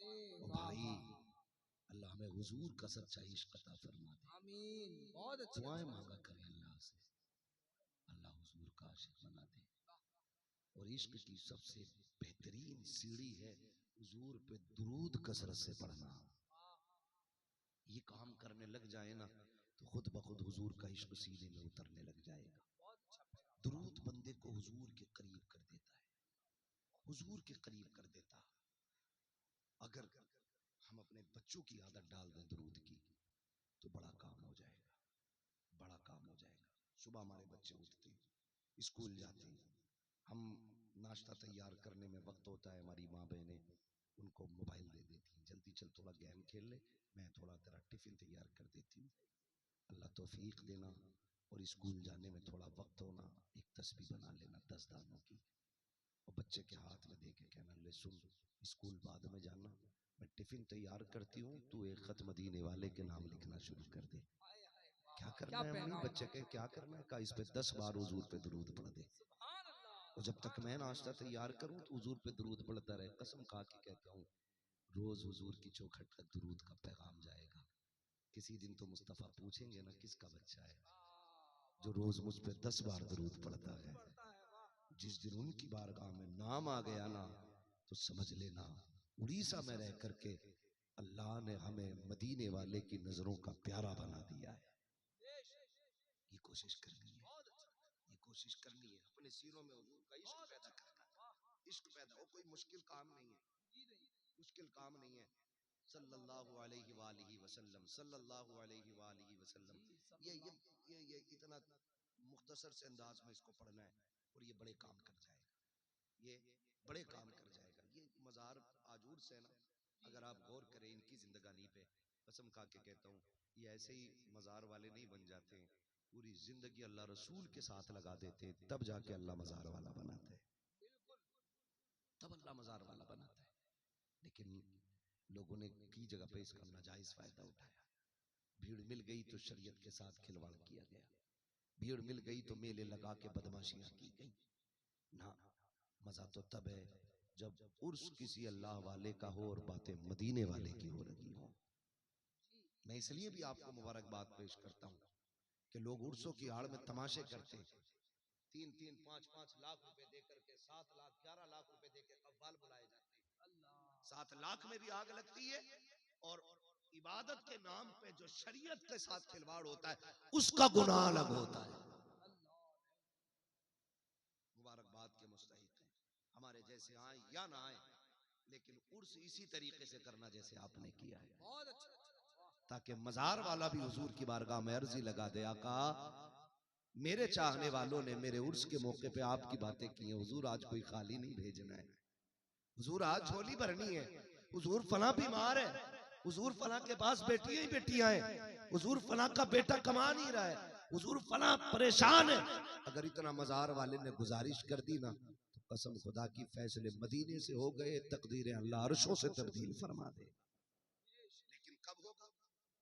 ओ भाई अल्लाह हमें हुजूर का सच्चा इश्क अता फरमा दे। आमीन। बहुत अच्छे दुआएं मांगा करें अल्लाह से, अल्लाह हुजूर का आशिक बना दे। और इश्क की सबसे बेहतरीन सीढ़ी है हुजूर पे दुरूद कसरत से पढ़ना। ये काम करने लग जाए ना तो खुद ब खुद हुजूर का इश्क सीने में उतरने लग जाएगा। दुरूद बंदे को हुजूर के करीब कर देता है, हुजूर के करीब कर देता। अगर हम अपने बच्चों की आदत डाल दें दुरूद की तो बड़ा काम हो जाएगा, बड़ा काम हो जाएगा। सुबह हमारे बच्चे उठते हैं, स्कूल जाते हैं, हम नाश्ता तैयार करने में वक्त होता है, हमारी माँ बहनें उनको मोबाइल दे देती हैं, जल्दी चल थोड़ा गेम खेल ले, मैं थोड़ा तेरा टिफिन तैयार कर देती हूँ। अल्लाह तौफीक देना और स्कूल जाने में थोड़ा वक्त होना, एक तस्बीह बना लेना 10 दानों की और बच्चे के हाथ में दे के कहना ले सुन स्कूल बाद में जाना, मैं टिफिन तैयार करती हूँ, तू एक खत मदीने वाले के नाम लिखना शुरू कर दे। क्या करना है अम्मी? बच्चे के क्या करना है? का इस पे 10 बार हुजूर पे दुरूद पढ़ दे, और जब तक मैं नाश्ता तैयार करूं तो हुजूर पे दुरूद पढ़ता रहे। कसम खा के कहता हूँ रोज हुजूर की चौखट तक दुरूद का पैगाम जाएगा। किसी दिन तो मुस्तफा पूछेंगे ना किसका बच्चा है जो रोज मुझ पे 10 बार दुरूद पढ़ता है। जिस दिन उनकी बारगाह में नाम आ गया ना तो समझ लेना उड़ीसा में रह करके अल्लाह ने हमें मदीने वाले की नजरों का प्यारा बना दिया है। ये कोशिश करनी है, ये कोशिश करनी है अपने सीनों में हुजूर का इश्क पैदा करना है। इश्क पैदा हो कोई मुश्किल काम नहीं है, मुश्किल काम नहीं है। सल्लल्लाहु अलैहि वालिहि वसल्लम, सल्लल्लाहु अलैहि वालिहि वसल्लम, ये इतना मुख्तसर से अंदाज में इसको पढ़ना है और ये बड़े काम कर जाएगा। ये बड़े काम कर जाएगा। ये मज़ार आजूर से ना, अगर आप गौर करें इनकी जिंदगानी पे, कसम खा के कहता हूँ, ये ऐसे ही मज़ार वाले नहीं बन जाते हैं, पूरी जिंदगी अल्लाह रसूल के साथ लगा देते, तब जाके अल्लाह मज़ार वाला बनाता है, तब अल्लाह मज़ार वाला बनाता है। लेकिन लोगों ने की जगह पे इसका नाजायज फायदा उठाया। भीड़ मिल गई तो शरीयत के साथ खिलवाड़ किया गया, भीड़ मिल गई तो मेले लगा के बदमाशियां की गई ना। मजा तो तब है जब उर्स किसी अल्लाह वाले का हो और बातें मदीने वाले की हो रही हो। मैं इसलिए भी आपको मुबारकबाद पेश करता हूं कि लोग उर्सों की आड़ में तमाशे करते, 3-3, 5-5 लाख रुपए दे करके 7 लाख 11 लाख रुपए दे के कव्वाल बुलाए जाते हैं। 7 लाख में भी आग लगती है, और इबादत के नाम पे जो शरीयत के साथ खिलवाड़ होता है उसका गुनाह अलग होता है। मुबारकबाद के मुस्तहिक हैं, हमारे जैसे आए या ना आए, लेकिन उर्स इसी तरीके से करना जैसे आपने किया है, बहुत अच्छा। ताकि मजार वाला भी हुजूर की बारगाह में अर्जी लगा दे, आका मेरे चाहने वालों ने मेरे उर्स के मौके पे आपकी बातें की हैं, हुजूर आज कोई खाली नहीं भेजना है, हुजूर आज झोली भरनी है, हुजूर फला बीमार है, हुजूर फला के पास बेटियां ही बेटियां हैं, हुजूर फला का बेटा कमा नहीं रहा है, हुजूर फला परेशान है। अगर इतना मजार वाले ने गुजारिश कर दी ना, तो कसम खुदा की फैसले मदीने से हो गए, तकदीरें अल्लाह अर्शों से तब्दील फरमा दे। लेकिन कब होगा?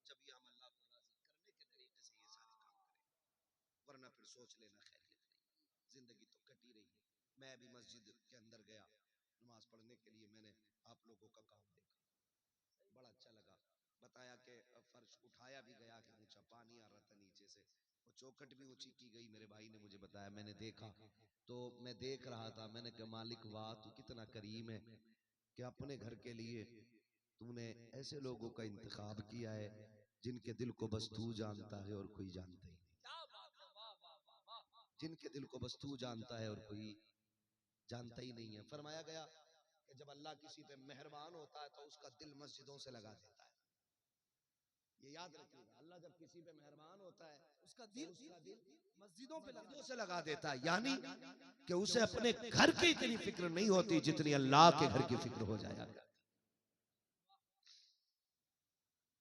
जब ये हम अल्लाह को राज़ी करने के तरीके से ये सारे काम करें, वरना फिर सोच लेना खैरियत नहीं, जिंदगी तो कटी रही है। मैं अभी मस्जिद के अंदर गया नमाज पढ़ने के लिए, मैंने आप लोगों का काम देखा, बड़ा अच्छा लगा। बताया कि फर्श उठाया भी गया कि ऊंचा पानी आ रहा था नीचे से, वो चौखट भी ऊंची की गई, मेरे भाई ने मुझे बताया, मैंने देखा तो मैं देख रहा था, मैंने कहा मालिक वाह तू कितना करीम है कि अपने घर के लिए तूने ऐसे लोगों का इंतखाब किया है जिनके दिल को बस तू जानता है और कोई जानता ही नहीं, क्या बात है, वाह वाह वाह वाह। जिनके दिल को बस तू जानता है और कोई जानता ही नहीं है। फरमाया गया कि जब अल्लाह किसी पे मेहरबान होता है तो उसका दिल मस्जिदों से लगा देता है। ये याद रखिएगा, अल्लाह जब किसी पे मेहरबान होता है उसका दिल मस्जिदों पे लगा मस्जिदों से लगा देता है, यानी कि उसे अपने घर की इतनी फिक्र नहीं होती जितनी अल्लाह के घर की फिक्र हो जाया करती।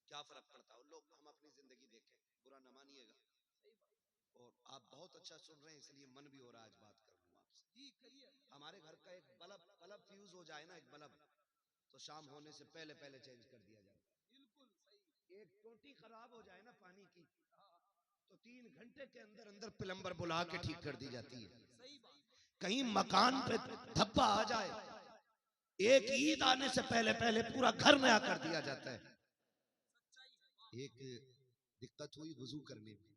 क्या फर्क पड़ता है? लोग हम अपनी जिंदगी देखें, बुरा न मानिएगा, और आप बहुत अच्छा सुन रहे हैं इसलिए मन भी हो रहा है आज बात कर लूं आपसे। जी करिए। हमारे घर का एक बल्ब फ्यूज हो जाए ना, एक बल्ब, तो शाम होने से पहले पहले चेंज कर दिया जाए। बिल्कुल सही। एक टोटी खराब हो जाए ना पानी की, तो 3 घंटे के अंदर अंदर प्लम्बर बुला के ठीक कर दी जाती है। सही बात। कहीं मकान पे धब्बा आ जाए, एक ईद आने से पहले पहले पूरा घर नया कर दिया जाता है। एक दिक्कत हुई वुजू करने में,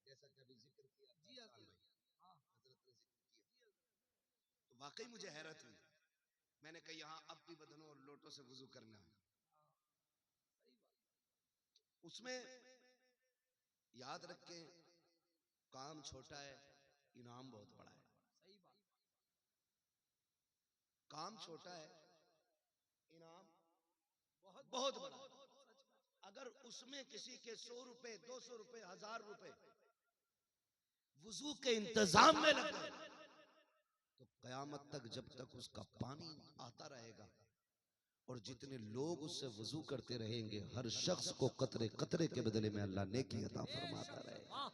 जैसा कि अभी जिक्र किया जी हजरत ने जिक्र किया, तो वाकई मुझे हैरत हुई। मैंने कहा यहाँ अब भी बदनों और लोटों से वुजू करना है। उसमें याद रखें, काम छोटा है, इनाम बहुत बड़ा है। सही बात। काम छोटा है, इनाम बहुत बड़ा है। अगर उसमें किसी के 100 रुपए, 200 रुपए, 1000 रुपए वुजू के इंतजाम में लग गए, तो कयामत तक जब तक उसका पानी आता रहेगा और जितने लोग उससे वुजू करते रहेंगे, हर शख्स को कतरे कतरे के बदले में अल्लाह नेकी अता फरमाता रहेगा।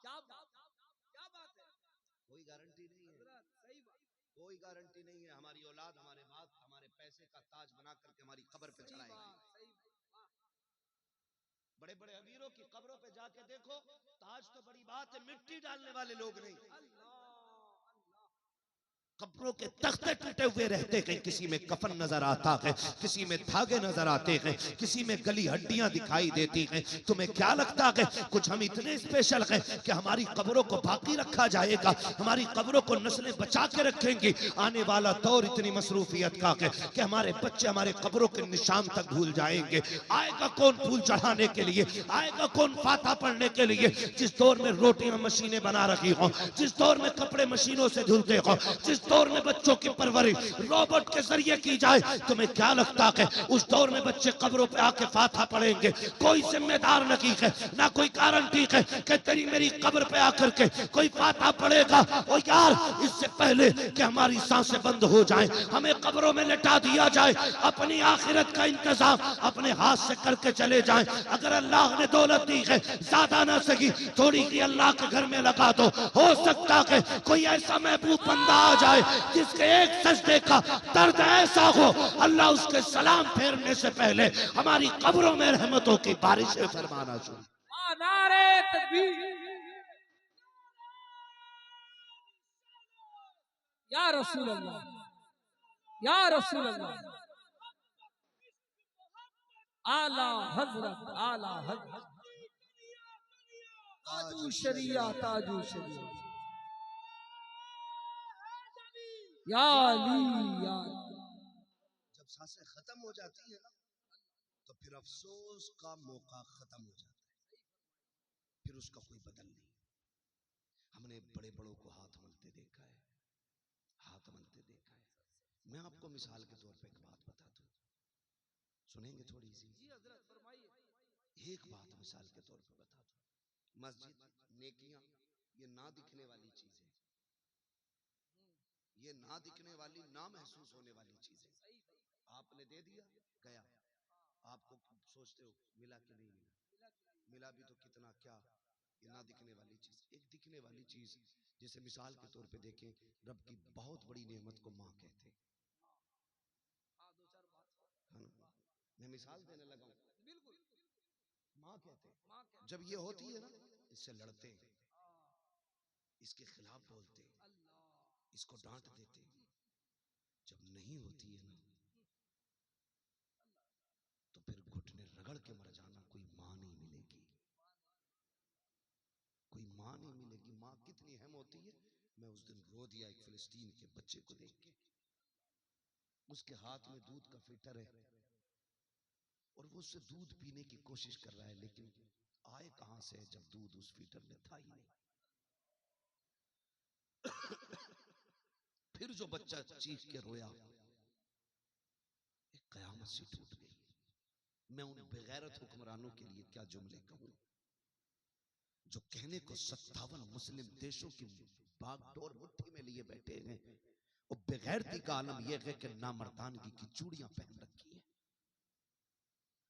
क्या बात है। कोई गारंटी नहीं है, सही बात। कोई गारंटी नहीं है। हमारी औलाद हमारे बाप हमारे पैसे का ताज बना करके हमारी कब्र पे चढ़ाएगी। बड़े बड़े अमीरों की कब्रों पे जाके देखो, ताज तो बड़ी बात है, मिट्टी डालने वाले लोग नहीं। कब्रों के तख्ते टूटे हुए रहते हैं, किसी में कफन नजर आता है, किसी में धागे नजर आते हैं, किसी में गली हड्डियां दिखाई देती हैं। तुम्हें क्या लगता है कुछ हम इतने स्पेशल हैं कि हमारी कब्रों को बाकी रखा जाएगा, हमारी कब्रों को नस्लें बचा के रखेंगी? आने वाला दौर इतनी मसरूफियत का है कि हमारे बच्चे हमारे कब्रों के निशान तक भूल जाएंगे। आएगा कौन फूल चढ़ाने के लिए, आएगा कौन फाता पढ़ने के लिए? जिस दौर में रोटियां मशीनें बना रखी हो, जिस दौर में कपड़े मशीनों से धुलते हो, जिस दौर में बच्चों की परवरिश रोबोट के जरिए की जाए, तुम्हें क्या लगता है उस दौर में बच्चे कब्रों पे आके फातिहा पढ़ेंगे? कोई जिम्मेदार नहीं है, ना कोई कारण ठीक है कि तेरी मेरी कब्र पे आकर के कोई फातिहा पढ़ेगा। ओ यार, इससे पहले कि हमारी सांसें बंद हो जाएं, हमें कब्रों में लेटा दिया जाए, अपनी आखिरत का इंतजाम अपने हाथ से करके चले जाएं। अगर अल्लाह ने दौलत दी है, ज्यादा ना सही थोड़ी सी अल्लाह के घर में लगा दो। हो सकता है कोई ऐसा महबूब बंदा आ जाए जिसके एक सजदे का दर्द ऐसा हो, अल्लाह उसके सलाम फेरने से पहले हमारी कब्रों में रहमतों की बारिशें फरमाना शुरू। नारे तकबीर, या रसूल अल्लाह, या रसूल अल्लाह, आला हजरत, आला हजरत, ताजू शरिया, ताजू शरिया, या अली, या जब सांसें खत्म हो जाती है ना, तो फिर अफसोस का मौका खत्म हो जाता है, फिर उसका कोई बदल नहीं। हमने बड़े बड़ों को हाथ मलते देखा है, हाथ मलते देखा है। मैं आपको मिसाल के तौर पे एक बात बता दूं, सुनेंगे थोड़ी सी? एक बात मिसाल के तौर पे बता दूं, मस्जिद, नेकियां, ये ना दिखने वाली चीज है, ये ना दिखने वाली, ना महसूस होने वाली चीज है। आपने दे दिया, गया, आपको सोचते हो मिला कि नहीं मिला, मिला भी तो कितना, क्या, ये ना दिखने वाली चीज। एक दिखने वाली चीज, जैसे मिसाल के तौर पे देखें, रब की बहुत बड़ी नेमत को माँ कहते हैं, है ना? मैं मिसाल देने लगा हूं, माँ कहते हैं। जब ये होती है ना, इससे लड़ते हैं, इसके खिलाफ बोलते हैं, इसको डांट देते हैं। जब नहीं होती है ना, तो फिर घुटने रगड़ के मर जाना, कोई माँ नहीं मिलेगी, कोई माँ नहीं मिलेगी। माँ कितनी अहम होती है। मैं उस दिन रो दिया एक फिलिस्तीन के बच्चे को देख के, उसके हाथ में दूध का फिल्टर है और वो उससे दूध पीने की कोशिश कर रहा है, लेकिन आए कहां से जब दूध उस फिल्टर में था ही नहीं। फिर जो बच्चा चीख के रोया, एक कयामत सी टूट गई। मैं उन बेगैरत हुक्मरानों के लिए क्या जुमले कहूं, जो कहने को 57 मुस्लिम देशों की बागडोर मुट्ठी में लिए बैठे हैं, और बेगैरती का आलम यह है कि नामर्दानगी की चूड़ियां पहन रखी है।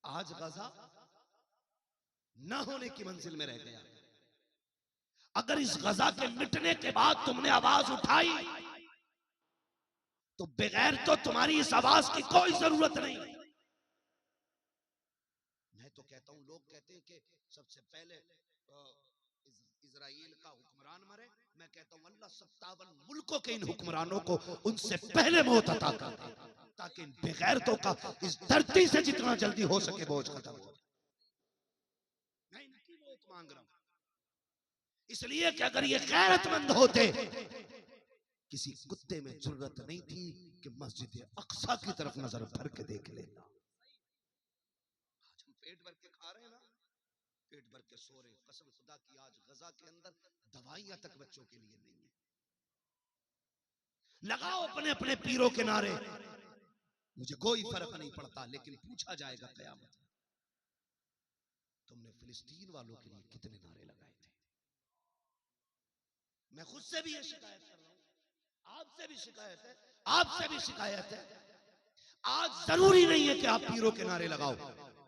आज गजा ना होने की मंजिल में रह गया। अगर इस गजा के मिटने के बाद तुमने आवाज उठाई, तो बगैर तो तुम्हारी इस आवाज की कोई जरूरत नहीं। मैं तो कहता हूं, लोग कहते हैं कि सबसे पहले इजराइल का हुक्मरान मरे, मैं कहता हूं अल्लाह 57 मुल्कों के इन हुक्मरानों को उनसे पहले मौत अता कर दे, ताकि इन बेगैरतों का इस धरती से जितना जल्दी हो सके बोझ खत्म हो। मैं इनकी मौत मांग रहा हूं, इसलिए कि अगर ये गैरतमंद होते, किसी कुत्ते में जरूरत नहीं थी कि मस्जिद अक्सा की तरफ नजर भर के देख लेना। आज हम पेट भर के खा रहे हैं ना, पेट भर के सो रहे। कसम खुदा की, आज गजा के अंदर दवाइयां तक बच्चों के लिए नहीं है। लगाओ अपने अपने पीरों के नारे, मुझे कोई फर्क नहीं पड़ता, लेकिन पूछा जाएगा कयामत, तुमने फिलिस्तीन वालों के लिए कितने नारे लगाए थे? मैं खुद से भी ये शिकायत कर रहा हूं, आपसे भी शिकायत है, आपसे भी शिकायत है। आज जरूरी नहीं है कि आप पीरों के नारे लगाओ,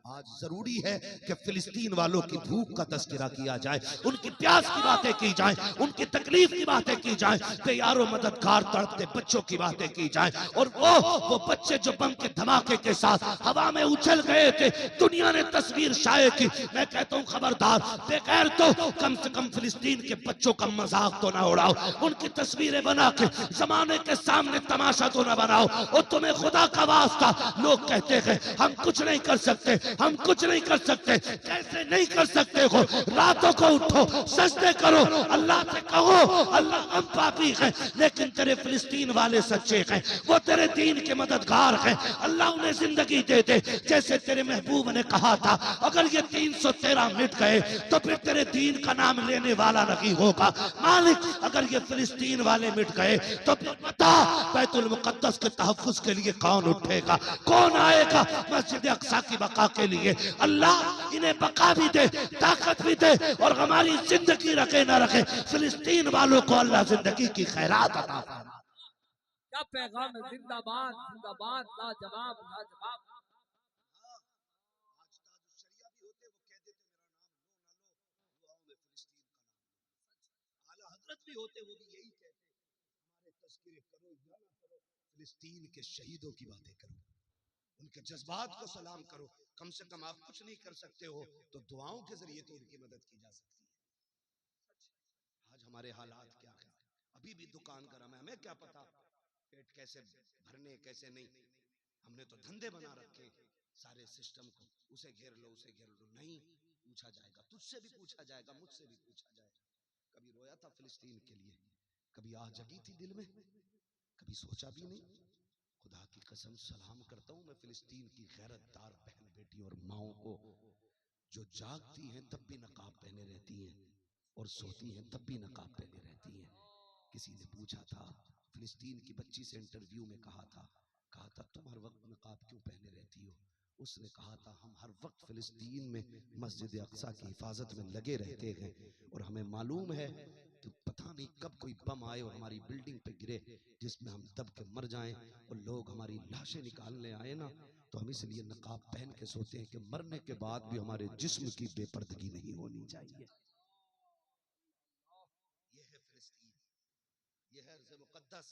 आज जरूरी है कि फिलिस्तीन वालों की भूख का तस्करा किया जाए, उनकी प्यास की बातें की जाए, उनकी तकलीफ की बातें की जाए, बेयारो मददगार तड़पते बच्चों की बातें की जाए। और वो बच्चे जो बम के धमाके के साथ हवा में उछल गए थे, दुनिया ने तस्वीर शाये की। मैं कहता हूं खबरदार, बेगैर तो कम से कम फिलिस्तीन के बच्चों का मजाक तो ना उड़ाओ, उनकी तस्वीरें बना के जमाने के सामने तमाशा तो ना बनाओ। और तुम्हें खुदा का वास्ता, लोग कहते हैं हम कुछ नहीं कर सकते, हम कुछ नहीं कर सकते। कैसे नहीं कर सकते हो? रातों को उठो, सजदे करो, अल्लाह से कहो अल्लाह हम पापी हैं लेकिन तेरे फिलिस्तीन वाले सच्चे हैं, वो तेरे दीन के मददगार हैं, अल्लाह उन्हें जिंदगी दे दे। जैसे तेरे महबूब ने कहा था अगर ये 313 मिट गए तो फिर तेरे दीन का नाम लेने वाला नहीं होगा। मालिक अगर ये फिलिस्तीन वाले मिट गए तो फिर बता बैतुल मुकद्दस के तहफ्फुज के लिए कौन उठेगा, कौन आएगा मस्जिद अक्सा की बका के लिए। अल्लाह इन्हें बका भी दे, ताकत भी दे और हमारी जिंदगी रखे ना रखे, फिलिस्तीन वालों को अल्लाह जिंदगी की खैरात अता फरमा। क्या पैगाम है, जिंदाबाद जिंदाबाद, लाजवाब लाजवाब। भी होते वो भी यही कहते हमारे तस्करे करो या ना करो, फिलिस्तीन के शहीदों की बातें करो, उनके जज्बात को सलाम करो। कम से कम आप कुछ नहीं कर सकते हो तो दुआओं के जरिए तो उनकी मदद की जा सकती है। आज हमारे हालात क्या है, अभी भी दुकान गरम है, हमें क्या पता पेट कैसे भरने कैसे नहीं, हमने तो धंधे बना रखे सारे सिस्टम को, उसे घेर लो उसे घेर लो, नहीं पूछा जाएगा, तुझसे भी पूछा जाएगा, मुझसे भी पूछा जाएगा। कभी रोया था फिलिस्तीन के लिए, कभी आह जगी थी दिल में, कभी सोचा भी नहीं। खुदा की कसम सलाम करता हूं मैं फिलिस्तीन की गैरतदार बहन बेटी और माओं को जो जागती हैं तब भी नकाब पहने रहती हैं और सोती हैं तब भी नकाब पहने रहती हैं। किसी ने पूछा था फिलिस्तीन की बच्ची से इंटरव्यू में कहा था तुम हर वक्त नकाब क्यों पहने रहती हो? उसने कहा था हम हर वक्त फिलिस्तीन में मस्जिद अक्सा की हिफाजत में लगे रहते हैं और हमें मालूम है तो पता नहीं कब कोई बम आए और हमारी बिल्डिंग पे गिरे जिसमें हम दब के मर जाएं और लोग हमारी लाशें निकालने आए ना, तो हम इसलिए नकाब पहन के सोते हैं कि मरने के बाद भी हमारे जिस्म की बेपर्दगी नहीं होनी चाहिए। ये है फिलिस्तीन, ये है अर्ज़ मुक़द्दस।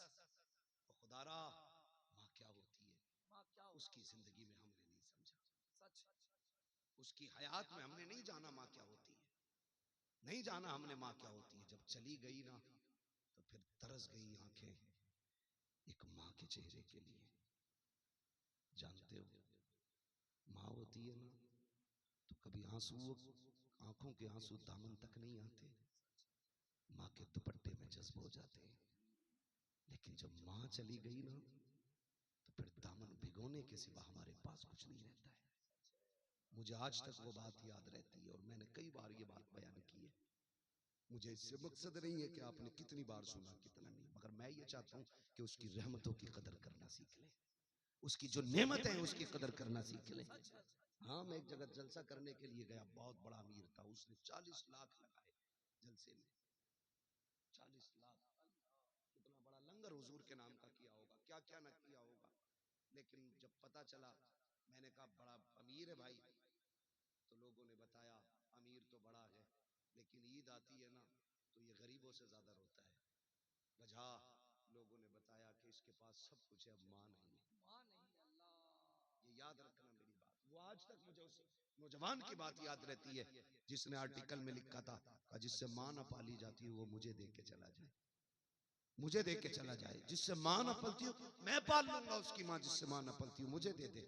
और खुदारा माँ क्या होती है, उसकी जिंदगी में हमने नहीं समझा, सच उसकी हयात में हमने नहीं जाना माँ क्या होती है, नहीं जाना हमने माँ क्या होती है। जब चली गई ना तो फिर तरस गई आंखें एक माँ के चेहरे के लिए। जानते हो माँ होती है ना तो कभी आंसू, आंखों के आंसू दामन तक नहीं आते, माँ के दुपट्टे में जज्ब हो जाते हैं। लेकिन जब माँ चली गई ना तो फिर दामन भिगोने के सिवा हमारे पास कुछ नहीं रहता है। मुझे आज तक वो बात याद रहती है और मैंने कई बार ये बात बयान की है। मुझे इससे मकसद नहीं है कि आपने कितनी बार सुना कितना नहीं, मगर मैं ये चाहता हूँ कि उसकी रहमतों की कदर करना सीख ले, उसकी जो नेमत है उसकी कदर करना सीख ले। हाँ मैं एक जगह जलसा करने के लिए गया, बहुत बड़ा अमीर था, उसने 40 लाख लगाए जलसे में, 40 लाख, कितना बड़ा लंगर हुजूर के नाम का किया होगा, क्या क्या ना किया होगा। लेकिन जब पता चला, मैंने कहा बड़ा अमीर है भाई, तो लोगों ने बताया अमीर तो बड़ा है लेकिन ईद आती है ना तो ये गरीबों से ज्यादा रोता है। वजह लोगों ने बताया कि इसके पास सब कुछ है, अब मां नहीं है। ये याद रखना मेरी बात। वो आज तक मुझे उस नौजवान की बात याद रहती है जिसने आर्टिकल में लिखा था जिससे मां न पाली जाती है वो मुझे देख के चला जाए, मुझे देख के चला जाए। जिससे मां न पलती हो मैं पाल लूंगा उसकी मां, जिससे मां न पलती हो मुझे दे दे।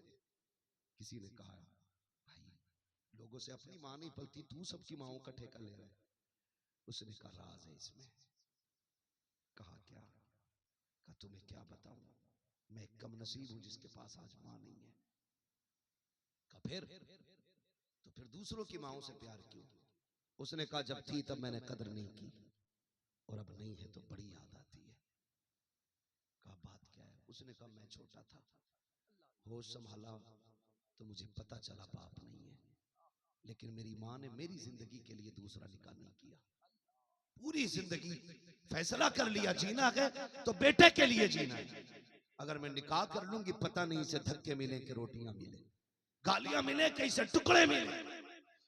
किसी ने कहा भाई लोगों से अपनी मां नहीं पलती, तू सबकी माओं का ठेका ले रहा है। उसने कहा राज है इसमें। कहा क्या? कहा तुम्हें क्या बताऊं, मैं एक कम नसीब हूं जिसके पास आज मां नहीं है। कहा फिर? तो फिर दूसरों की माओं से प्यार क्यों? उसने कहा जब थी तब मैंने कदर नहीं की और अब नहीं है तो बड़ी याद आती है। कहा बात क्या है? उसने कहा मैं छोटा था, होश संभाला तो मुझे पता चला बाप नहीं है, लेकिन मेरी मां ने मेरी जिंदगी के लिए दूसरा निकाह नहीं किया। पूरी जिंदगी फैसला कर लिया जीना है तो बेटे के लिए जीना है। अगर मैं निकाह कर लूंगी पता नहीं इसे धक्के मिले कि रोटियां मिले, गालियां मिले कि इसे टुकड़े मिले।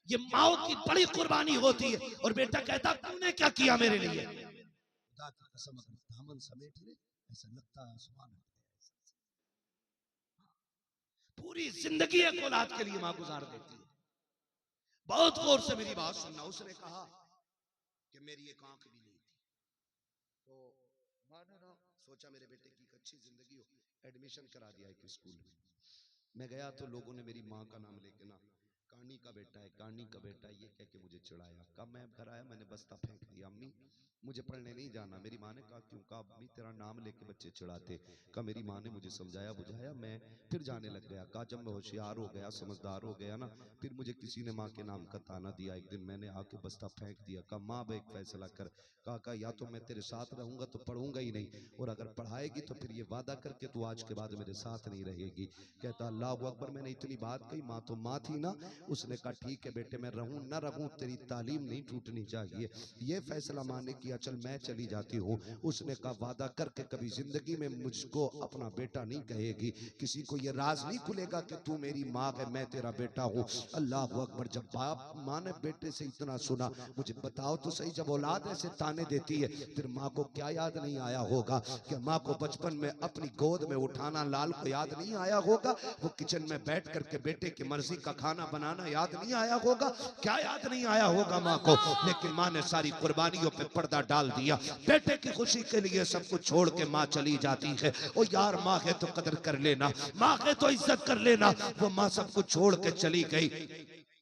ये माओ की बड़ी कुर्बानी होती है। और बेटा कहता तूने क्या किया मेरे लिए? खुदा की कसम अगर दामन समेट ले ऐसा लगता है आसमान हट गया। पूरी जिंदगी एक औलाद के लिए मां गुजार देती है। बहुत गौर से मेरी बात सुनना। उसने कहा कि मेरी एक आंख भी नहीं थी, तो मां ने ना सोचा मेरे बेटे की एक अच्छी जिंदगी हो, एडमिशन करा दिया एक स्कूल में। मैं गया तो लोगों ने मेरी माँ का नाम लेके ना, कानी का बेटा है, कानी का बेटा है, ये कह के मुझे चिढ़ाया। कब मैं घर आया मैंने बस्ता फेंक दिया, अम्मी मुझे पढ़ने नहीं जाना। मेरी माँ ने कहा क्यों? कहा अम्मी तेरा नाम लेके बच्चे चिढ़ाते। कहा मेरी माँ ने मुझे समझाया बुझाया, मैं फिर जाने लग गया। कहा जब मैं होशियार हो गया, समझदार हो गया ना, फिर मुझे किसी ने माँ के नाम का ताना दिया। एक दिन मैंने आके बस्ता फेंक दिया। कहा माँ अब एक फैसला कर। कहा या तो मैं तेरे साथ रहूंगा तो पढ़ूंगा ही नहीं, और अगर पढ़ाएगी तो फिर ये वादा करके तू आज के बाद मेरे साथ नहीं रहेगी। कहता अल्लाह अकबर। मैंने इतनी बात कही, माँ तो माँ थी ना, उसने कहा ठीक है बेटे मैं रहूं न रहूं तेरी तालीम नहीं टूटनी चाहिए। ये फैसला माँ ने किया, चल मैं चली जाती हूँ। उसने कहा वादा करके कभी जिंदगी में मुझको अपना बेटा नहीं कहेगी, किसी को ये राज नहीं खुलेगा कि तू मेरी माँ है मैं तेरा बेटा हूँ। अल्लाह अकबर। जब बाप माँ ने बेटे से इतना सुना, मुझे बताओ तो सही, जब औलाद ऐसे ताने देती है फिर माँ को क्या याद नहीं आया होगा कि माँ को बचपन में अपनी गोद में उठाना लाल को याद नहीं आया होगा, वो किचन में बैठ करके बेटे की मर्जी का खाना बनाना याद नहीं आया होगा, क्या याद नहीं आया होगा माँ को। लेकिन माँ ने सारी कुर्बानियों पे पर्दा डाल दिया। बेटे की खुशी के लिए सब कुछ छोड़ के माँ चली जाती है। ओ यार माँ है तो कदर कर लेना, माँ है तो इज्जत कर लेना। वो माँ सब कुछ छोड़ के चली गई।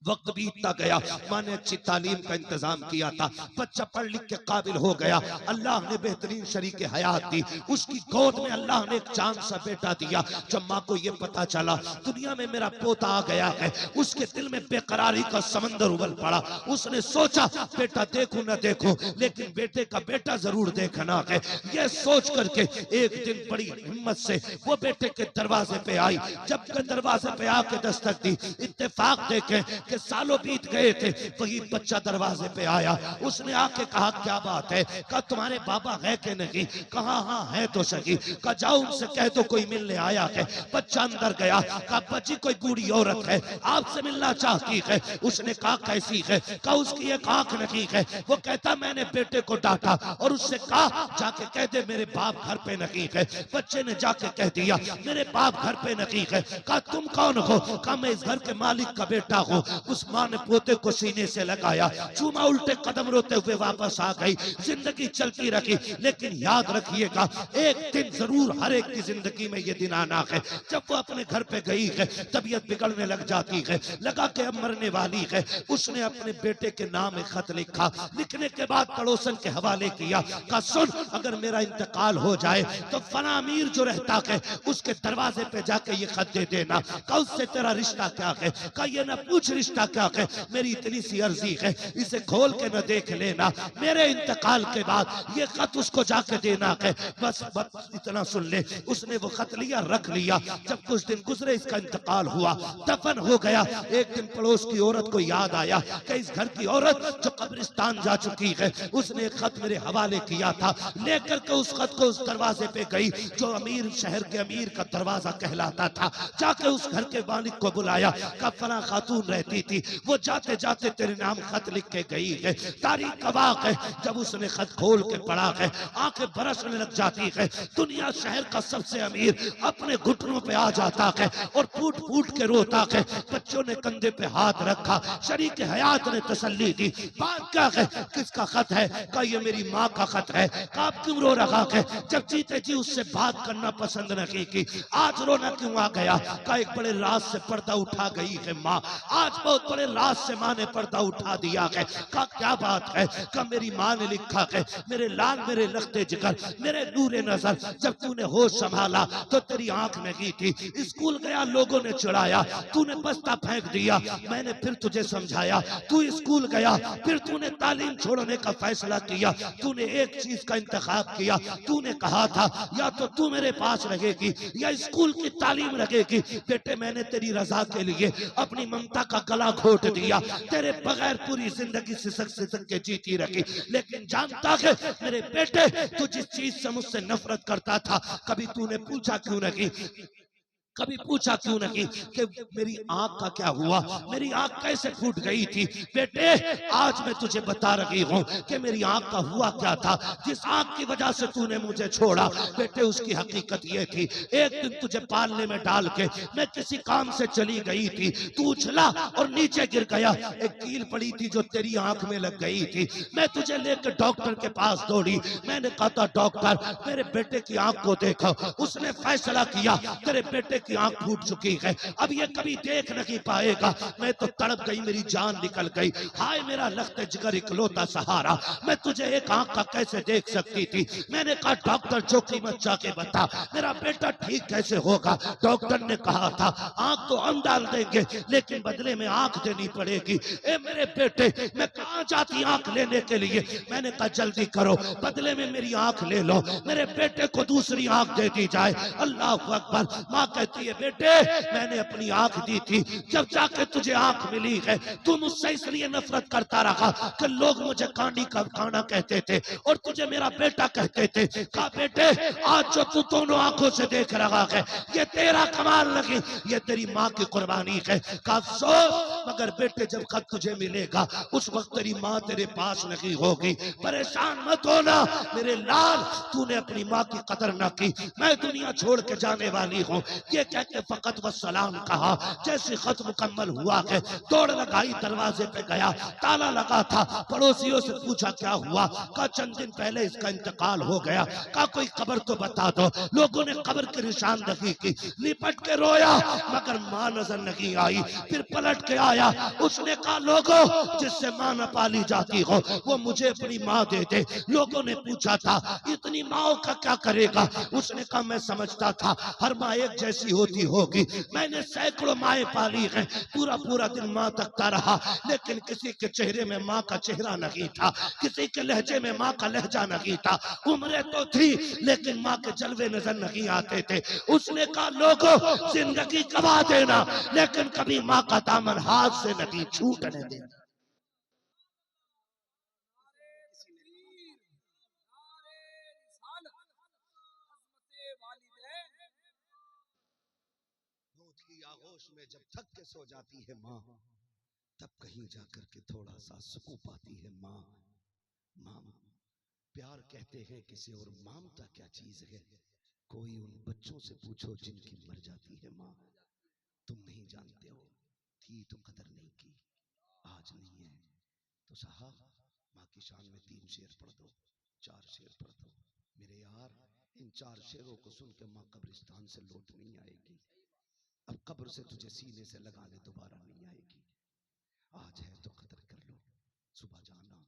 वक्त बीतता गया, माँ ने अच्छी तालीम का इंतजाम किया था, बच्चा पढ़ लिख के काबिल हो गया। अल्लाह ने बेहतरीन शरीक हयात दी, उसकी गोद में अल्लाह ने एक चांद सा बेटा दिया। जब माँ को ये पता चला दुनिया में मेरा पोता आ गया है, उसके दिल में बेकरारी का समंदर उबल पड़ा। उसने सोचा बेटा देखूं न देखूं लेकिन बेटे का बेटा जरूर देखना है। ये सोच करके एक दिन बड़ी हिम्मत से वो बेटे के दरवाजे पे आई। जब दरवाजे पे आके दस्तक दी, इत्तेफाक देखे कि सालों बीत गए थे, वही बच्चा दरवाजे पे आया। उसने आके कहा क्या बात है? कहा तुम्हारे बाबा है कि नहीं? कहा हाँ है तो सही। कहा जाओ उनसे कह दो कोई मिलने आया है। बच्चा अंदर गया, कहा बच्ची कोई बूढ़ी औरत है आपसे मिलना चाहती है। उसने कहा कैसी है? कहा उसकी एक आंख नहीं है। वो कहता मैंने बेटे को डांटा और उससे कहा जाके कह दे मेरे बाप घर पे नहीं है। बच्चे ने जाके कह दिया मेरे बाप घर पे नहीं है। कहा तुम कौन हो? कहा मैं इस घर के मालिक का बेटा हूँ। उस माँ ने पोते को सीने से लगाया, चूमा, उल्टे कदम रोते हुए वापस आ गई। जिंदगी चलती रही, लेकिन याद रखिएगा एक दिन जरूर हर एक की जिंदगी में ये दिन आना है जब वो अपने घर पे गई है, तबीयत बिगड़ने लग जाती है, लगा के अब मरने वाली है। उसने अपने बेटे के नाम एक खत लिखा, लिखने के बाद पड़ोसन के हवाले किया। कहा सुन अगर मेरा इंतकाल हो जाए तो फला अमीर जो रहता है उसके दरवाजे पे जाके ये खत दे देना। कहा उससे तेरा रिश्ता क्या है? कहा ये ना पूछ रिश्ता क्या है, मेरी इतनी सी अर्जी है इसे खोल के न देख लेना, मेरे इंतकाल के बाद ये खत उसको जाके देना है। बस इतना सुन ले। उसने वो खत लिया, रख लिया। जब कुछ दिन गुजरे इसका इंतकाल हुआ, दफन हो गया। एक दिन पड़ोस की औरत को याद आया कि इस घर की औरत जो कब्रिस्तान जा चुकी है उसने एक खत मेरे हवाले किया था। लेकर के उस खत को उस दरवाजे पे गई जो अमीर शहर के अमीर का दरवाजा कहलाता था। जाके उस घर के मालिक को बुलाया, का फला खातून रहती थी, वो जाते जाते तेरे नाम खत लिख के गई है। तारीख का वाक़ है जब उसने खत खोल के पढ़ा है आंखें बरसने लग जाती है। दुनिया शहर का सबसे अमीर अपने घुटनों पे आ जाता है और फूट फूट के रोता है। बच्चों ने कंधे पे हाथ रखा, शरीक हयात ने तसल्ली दी। बात क्या है? किसका खत है? कहा ये मेरी माँ का खत है। कहा आप क्यों रो रहा है? जब जीते जी उससे बात करना पसंद नहीं की, आज रोना क्यों आ गया? कहा एक बड़े राज से पर्दा उठा गई है माँ, आज बहुत बड़े राज से माँ ने पर्दा उठा दिया है। कहा क्या बात है? कहा मेरी माँ ने लिखा है मेरे लाल, मेरे लखते जिगर, मेरे नूरे नजर, जब तूने होश संभाला तो तेरी आंख नहीं थी। स्कूल गया लोगों ने चिढ़ाया, तूने बस्ता फेंक दिया, मैंने फिर तुझे समझाया। तू स्कूल गया, फिर तूने तालीम छोड़ने का फैसला किया। तूने एक चीज का इंतखाब किया, तूने कहा था या तो तू मेरे पास रहेगी या स्कूल की तालीम रहेगी। बेटे मैंने तेरी रजा के लिए अपनी ममता का गला घोट दिया, तेरे बगैर पूरी जिंदगी सिसक सिसक के जीती रखी। लेकिन जानता है मेरे बेटे तू जिस चीज से मुझसे नफरत करता था कभी तूने पूछा क्यों नहीं? कभी पूछा क्यों नहीं कि मेरी आंख का क्या हुआ, मेरी आंख कैसे फूट गई थी? बेटे आज मैं तुझे बता रही हूँ कि मेरी आंख का हुआ क्या था। जिस आंख की वजह से तूने मुझे छोड़ा बेटे, उसकी हकीकत ये थी एक दिन तुझे पालने में डाल के मैं किसी काम से चली गई थी, तू उछला और नीचे गिर गया, एक कील पड़ी थी जो तेरी आंख में लग गई थी। मैं तुझे लेकर डॉक्टर के पास दौड़ी, मैंने कहा था डॉक्टर मेरे बेटे की आंख को देखो। उसने फैसला किया तेरे बेटे की आंख फूट चुकी है, अब ये कभी देख नहीं पाएगा। मैं तो तड़प गई, मेरी जान निकल गई। हाय मेरा लख्त जिगर इकलौता सहारा, मैं तुझे एक आंख का कैसे देख सकती थी। मैंने कहा डॉक्टर जो कीमत जाके बता, मेरा बेटा ठीक कैसे होगा। डॉक्टर ने कहा था आंख तो हम डाल देंगे लेकिन बदले में आंख देनी पड़ेगी। ए मेरे बेटे, मैं कहां जाती आंख लेने के लिए। मैंने कहा जल्दी करो, बदले में मेरी आंख ले लो, मेरे बेटे को दूसरी आंख दे दी जाए। अल्लाह अकबर। माँ कहती है बेटे मैंने अपनी आंख दी थी, जब जाके तुझे आंख मिली है तू मुझसे इसलिए नफरत करता रहा कि लोग मुझे कांडी का काना कहते थे और तुझे मेरा बेटा कहते थे। कहा बेटे आज जो तू दोनों आंखों से देख रहा है ये तेरा कमाल नहीं, ये तेरी माँ की कुर्बानी है। कहा अफसोस मगर बेटे जब खत तुझे मिलेगा उस वक्त तेरी माँ तेरे पास नहीं होगी। परेशान मत होना मेरे लाल, तूने अपनी माँ की कदर न की, मैं दुनिया छोड़ के जाने वाली हूँ। ये कह के फकत व सलाम कहा। जैसे खत मुकम्मल हुआ है दौड़ लगाई, दरवाजे पे गया, ताला लगा था। पड़ोसियों से पूछा क्या हुआ। कहा चंद दिन पहले इसका इंतकाल हो गया। कहा कोई खबर तो बता दो। लोगों ने खबर की निशानदही की, लिपट के रोया मगर माँ नजर नहीं आई। फिर पलट के आया, उसने कहा लोगों जिससे माँ न पाली जाती हो वो मुझे अपनी माँ दे दे। लोगों ने पूछा था इतनी माँ का क्या करेगा। उसने कहा मैं समझता था हर माँ एक जैसी होती होगी, मैंने सैकड़ों माएँ पाली हैं, पूरा पूरा दिन माँ तकता रहा लेकिन किसी के चेहरे में माँ का चेहरा नहीं था, किसी के लहजे में माँ का लहजा नहीं था। उम्रें तो थी लेकिन माँ के जलवे नजर नहीं आते थे। उसने कहा लोगों जिंदगी गवा देना लेकिन कभी माँ का दामन हाथ से नहीं छूटने देना। नारे तकबीर, नारे रिसालत, अज़मते वालिदैन। दूध की आगोश में जब थक के सो जाती है माँ, तब कहीं जाकर के थोड़ा सा सुकून पाती है माँ। माँ प्यार कहते हैं किसे और ममता क्या चीज है। कोई उन बच्चों से पूछो जिनकी मर जाती है माँ। तुम नहीं जानते हो, थी तो कदर नहीं की, आज नहीं है तो साहब माँ की शान में 3 शेर पढ़ दो, 4 शेर पढ़ दो। मेरे यार इन 4 शेरों को सुन के माँ कब्रिस्तान से लौट नहीं आएगी। अब कब्र से तुझे सीने से लगा ले दोबारा नहीं आएगी। आज है तो कदर कर लो, सुबह जाना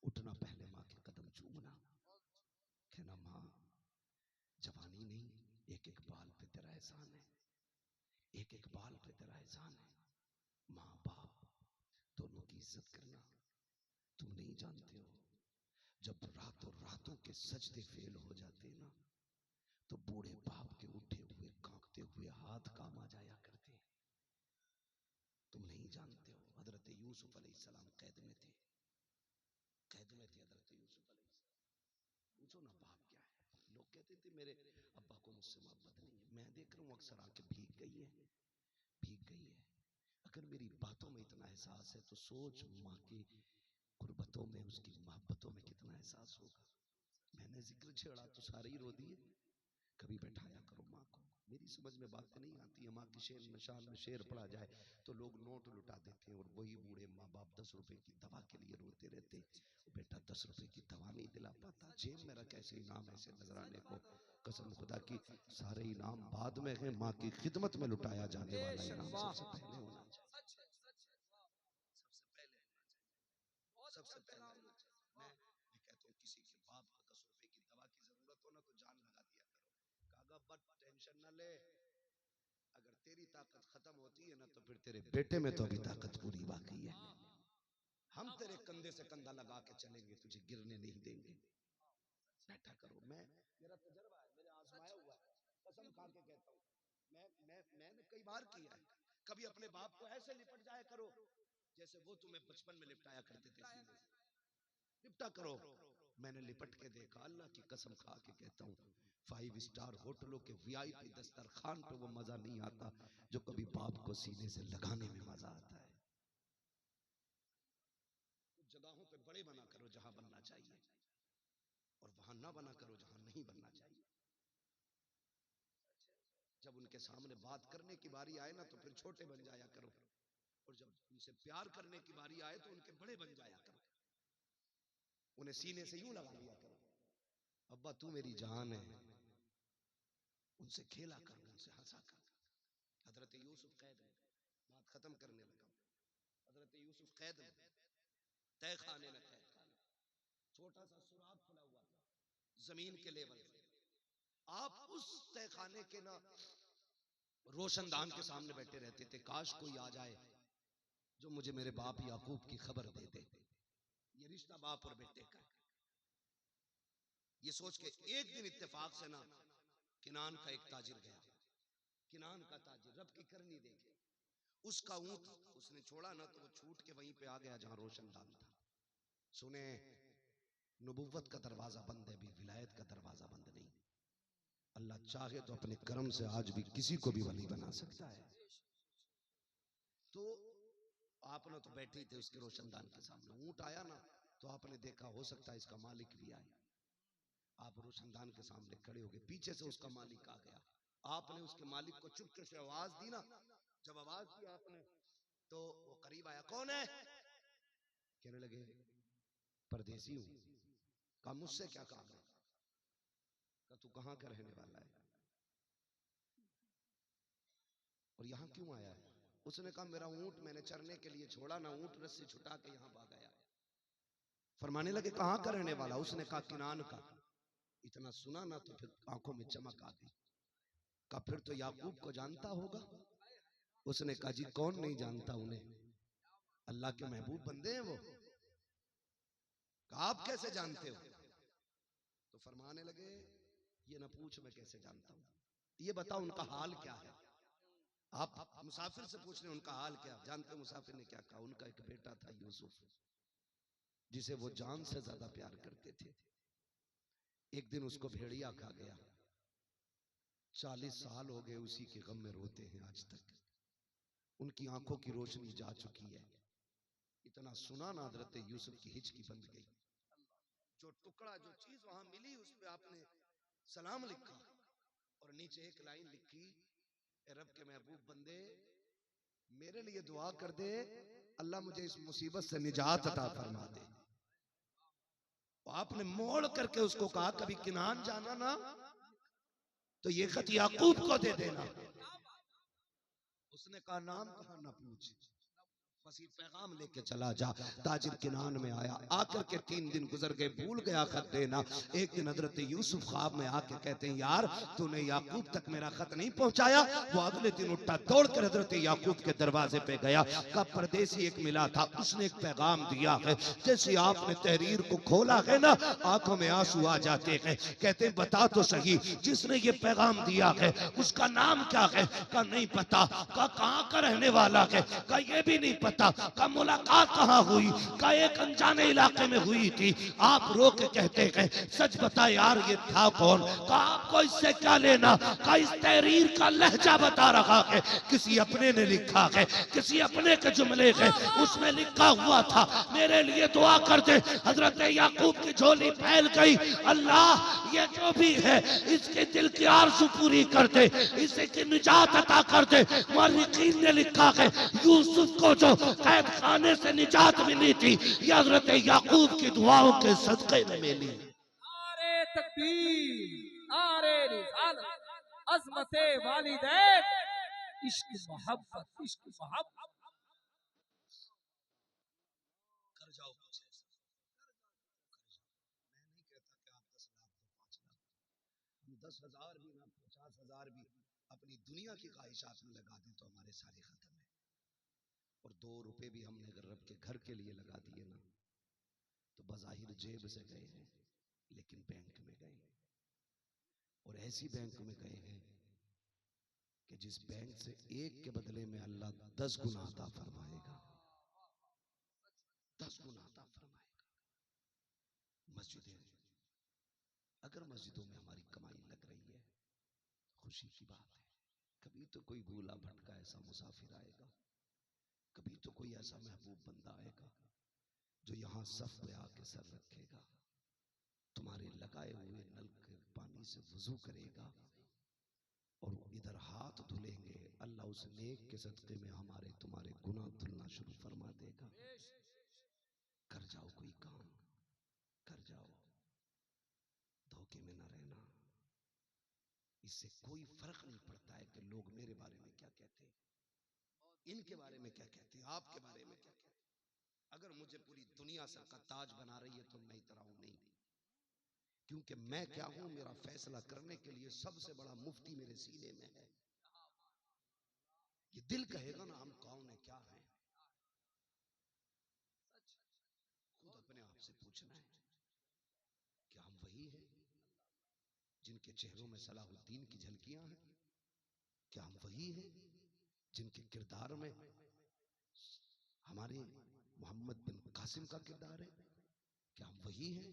उठना पहले माँ के कदम चूमना, कहना माँ जवानी नहीं एक एक बाल पे तेरा एहसान है, एक एक बाल पे तेरा एहसान है। माँ बाप दोनों की इज्जत करना। तुम नहीं जानते हो जब रातों रातों के सजदे फेल हो जाते ना तो बूढ़े बाप के उठे हुए कांपते हुए हाथ काम आ जाया करते। तुम नहीं जानते हो हजरत यूसुफ अलैहिस्सलाम कैद में थे, कैद में थे हजरत यूसुफ अलैहिस्सलाम। पूछो ना बाप क्या है। लोग कहते थे मेरे अब्बा को मुझसे मोहब्बत नहीं है। मैं देख रहा हूँ अक्सर आंखें भीग गई है, भीग गई है। अगर मेरी बातों में इतना एहसास है तो सोच माँ की कुर्बतों में उसकी मोहब्बतों में कितना एहसास होगा। मैंने जिक्र छेड़ा तो सारे ही रो दिए। कभी बैठाया करो माँ को। मेरी समझ में बातें नहीं आती है। माँ की शेर निशान में शेर पड़ा जाए तो लोग नोट लुटा देते हैं और वही बूढ़े माँ बाप 10 रुपए की दवा के लिए रोते रहते। बेटा 10 रुपए की दवा नहीं दिला पाता, जेब में रख ऐसे इनाम ऐसे नजराने को। कसम खुदा की सारे इनाम बाद में है, माँ की खिदमत में लुटाया जाने वाला इनाम सबसे पहले होना चाहिए। सच है, सच है, वाह, सबसे पहले होना चाहिए, बहुत सबसे अच्छा पहले कलाम होना है, चाहिए। वाह। मैं कहता हूँ किसी के बाप को 10 रुपए की दवा की जरूरत हो ना तो जान लगा दिया करो। कागा बट टेंशन ना ले, अगर तेरी ताकत खत्म होती है ना तो फिर तेरे बेटे में तो अभी ताकत पूरी बाकी है। हम तेरे कंधे से कंधा लगा के चलेंगे, तुझे गिरने नहीं देंगे। बैठा करो। मेरा तजर्बा है, मेरे आजमाया हुआ है, कसम खा के कहता हूँ। मैंने कई बार किया है। कभी अपने बाप को ऐसे लिपट जाया करो जैसे वो तुम्हें बचपन में लिपटाया करते थे, सीने से लिपटा करो। मैंने लिपट के देखा, अल्लाह की कसम खा के कहता हूँ 5 स्टार होटलों के वीआईपी दस्तरखान पे वो मजा नहीं आता जो कभी बाप को सीने से लगाने में मजा आता है। कुछ जगहों पे बड़े बना करो जहां बनना चाहिए और वहां ना बना करो जहां नहीं बनना चाहिए। जब उनके सामने बात करने की बारी आए ना तो फिर छोटे बन जाया करो और जब उनसे प्यार करने की बारी आए तो उनके बड़े बन जाया करो। उन्हें सीने से यूं लगा लिया करो, अब्बा तू मेरी जान है। उनसे खेला कर, उनसे हंसा कर। हजरत यूसुफ कैद में, बात खत्म करने लगा। हजरत यूसुफ कैद में, तय खाने में, कैद खाने, छोटा सा सुराख खुला हुआ था जमीन के लेवल से। आप उस तय खाने के ना रोशनदान के सामने बैठे रहते थे। काश कोई आ जाए जो मुझे मेरे बाप याकूब की खबर दे दे। ये रिश्ता बाप और बेटे का। ये सोच के एक दिन इत्तेफाक से ना किनान का एक ताजिर गया। किनान का ताजिर रब की करनी देखे, उसका ऊंट उसने छोड़ा ना तो वो छूट के वहीं पे आ गया जहां रोशनदान था। सुने, नबुव्वत का दरवाजा बंद है, अभी विलायत का दरवाजा बंद नहीं। अल्लाह चाहे तो अपने कर्म से आज भी किसी को भी वली बना सकता है। तो आप ना तो बैठे ही थे उसके रोशनदान के सामने। ऊंट आया ना तो आपने देखा हो सकता है इसका मालिक भी आए। आप रोशनदान के सामने खड़े हो गए, पीछे से उसका मालिक आ गया। आपने उसके मालिक को चुपके से आवाज दी ना। जब आवाज दी आपने तो वो करीब आया। कौन है? कहने लगे परदेसी हूं। कहा मुझसे क्या काम है? कहा तू कहां का रहने वाला है और यहां क्यों आया है? उसने कहा मेरा ऊंट मैंने चरने के लिए छोड़ा ना, ऊंट रस्सी छुटा के यहां भाग गया। फरमाने लगे कहां का रहने वाला? उसने कहा किनान का। इतना सुना ना तो फिर आंखों में चमक आ गई। कहा फिर तो याकूब को जानता होगा। उसने कहा जी कौन नहीं जानता उन्हें, अल्लाह के महबूब बंदे हैं वो। कहा आप कैसे जानते हो? तो फरमाने लगे ये ना पूछ मैं कैसे जानता हूं, ये बता उनका हाल क्या है। आप मुसाफिर से पूछ रहे हैं उनका हाल क्या। जानते मुसाफिर ने क्या कहा? उनका एक बेटा था यूसुफ, जिसे वो जान से ज्यादा प्यार करते थे। एक दिन उसको भेड़िया खा गया। 40 साल हो गए उसी के गम में रोते हैं आज तक। उनकी आंखों की रोशनी जा चुकी है। इतना सुना ना हजरत यूसुफ की हिचकी बंद गई। जो टुकड़ा जो चीज वहां मिली उस पे आपने सलाम लिखा और नीचे एक लाइन लिखी, ए रब के महबूब बंदे मेरे लिए दुआ कर दे, अल्लाह मुझे इस मुसीबत से निजात अता फरमा दे। आपने मोड़ करके उसको कहा कभी किनान जाना ना तो ये खत याकूब को दे देना। उसने कहा नाम कहा ना पूछ, बस ये पैगाम लेके चला जा। ताजिर किनान में आया, आकर के 3 दिन गुजर गए, भूल गया खत देना। एक दिन हजरत यूसुफ ख्वाब में आके कहते हैं यार तूने याकूब तक मेरा खत नहीं पहुंचाया। वो अगले दिन उठा दौड़ कर हजरत याकूब के दरवाजे पे गया। का परदेसी एक मिला था, उसने एक पैगाम दिया है। जैसे आपने तहरीर को खोला है ना आंखों में आंसू आ जाते हैं। कहते हैं बता तो सही जिसने ये पैगाम दिया है उसका नाम क्या है? का नहीं पता। का कहां का रहने वाला है? का ये भी नहीं पता। का मुलाकात कहां हुई? का एक अनजाने इलाके में हुई थी। आप रो के कहते हैं सच बता यार ये था कौन? का आपको इससे क्या लेना? का इस तहरीर का लहजा बता रहा है किसी अपने ने लिखा है, किसी अपने के जुमले है। उसमें लिखा हुआ था मेरे लिए दुआ कर दे। हजरत याकूब की झोली फैल गई। अल्लाह ये जो भी है इसके दिल की आरज़ू पूरी कर दे, इसे की निजात अता कर दे। मुअर्रिखीन ने लिखा है यूसुफ को जो कैद खाने से निजात मिली थी ये हजरत याकूब की दुआओं के सदक़े में मिली। नारे तकबीर, नारे रिसालत, अज़मते वालिदैन, इश्क मोहब्बत, इश्क मोहब्बत। कर जाओ कुछ ऐसा, मैं नहीं कहता कि आप 10 लाख दो 5 लाख, हम 10,000 भी ना 50,000 भी अपनी दुनिया की ख्वाहिशात में लगा दें तो हमारे सारे खत्म है। और 2 रुपए भी हमने अगर रब के घर के लिए लगा दिए ना तो बज़ाहिर जेब से गए हैं लेकिन बैंक में गए, और ऐसी बैंक में गए हैं कि जिस बैंक से 1 के बदले में अल्लाह 10 गुना अता फरमाएगा, 10 गुना अता फरमाएगा। मस्जिदें, अगर मस्जिदों में हमारी कमाई लग रही है खुशी की बात है। कभी तो कोई भूला भटका ऐसा मुसाफिर आएगा, कभी तो कोई ऐसा महबूब बंदा आएगा जो यहाँ सफ पे आके सर रखेगा, तुम्हारे लगाए हुए नल के पानी से वजू करेगा और इधर हाथ धुलेंगे। अल्लाह उस नेक के सदके में हमारे तुम्हारे गुनाह धुलना शुरू फरमा देगा। कर जाओ कोई काम, कर जाओ, धोखे में ना रहना। इससे कोई फर्क नहीं पड़ता है कि लोग मेरे बारे में क्या कहते हैं। इनके बारे में क्या कहते हैं, आपके बारे में क्या कहते हैं। अगर मुझे पूरी दुनिया सर का ताज बना रही है तो मैं इतराऊं नहीं, क्योंकि मैं क्या हूं, मेरा फैसला करने के लिए सबसे बड़ा मुफ्ती मेरे सीने में है। ये दिल कहेगा ना हम कौन है, क्या है। खुद अपने आप से पूछना है, क्या हम वही हैं जिनके चेहरों में सलाहुद्दीन की झलकियां हैं? क्या हम वही हैं जिनके किरदार में हमारे मोहम्मद बिन कासिम का किरदार है? क्या हम वही हैं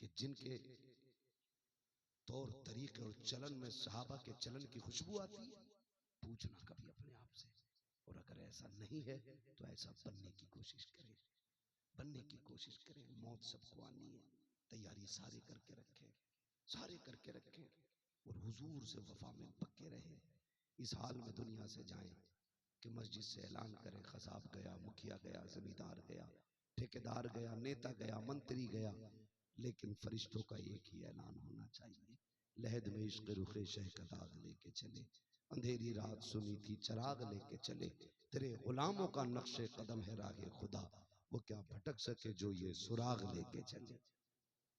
कि जिनके तौर तरीके और चलन में सहाबा के चलन की खुशबू आती है? पूछना कभी अपने आप से। और अगर ऐसा नहीं है तो ऐसा बनने की कोशिश करें, बनने की कोशिश करें। मौत सबको आनी है, तैयारी सारे करके रखें, सारे करके रखें, और हुजूर से वफा में पक्के रहे। इस हाल में दुनिया से जाएं कि मस्जिद से ऐलान करें, खसाब गया, मुखिया गया, जमींदार गया, ठेकेदार गया, नेता गया, मंत्री गया, लेकिन फरिश्तों का एक ही ऐलान होना चाहिए, लहद में इश्क रुखे शह का दाग लेके चले, अंधेरी रात सुनी थी चराग लेके चले, तेरे गुलामों का नक्शे कदम है राहे खुदा, वो क्या भटक सके जो ये सुराग लेके चले।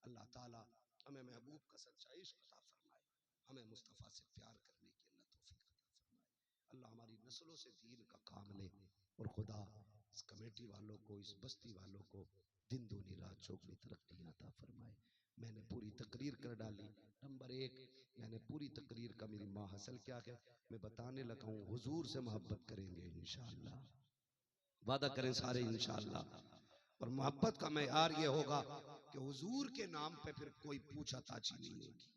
अल्लाह ताला हमें महबूब का सच्चा इश्क अता फरमाए, हमें मुस्तफ़ा से प्यार करने की अल्लाह तौफीक अता फरमाए। अल्लाह हमारी नस्लों से दीन का काम ले, और खुदा इस कमेटी वालों को, इस बस्ती वालों को दिन दूनी रात चौगुनी तरक्की अता फरमाए। मैंने पूरी तकरीर कर डाली। नंबर 1, मैंने पूरी तकरीर का मेरी माँ हसल क्या है, मैं बताने लगा हूँ, हुजूर से मोहब्बत करेंगे इंशाअल्लाह, वादा करें सारे इंशाअल्लाह। और मोहब्बत का मेयार ये होगा कि हुजूर के नाम पे फिर कोई पूछा ताछी नहीं होगी,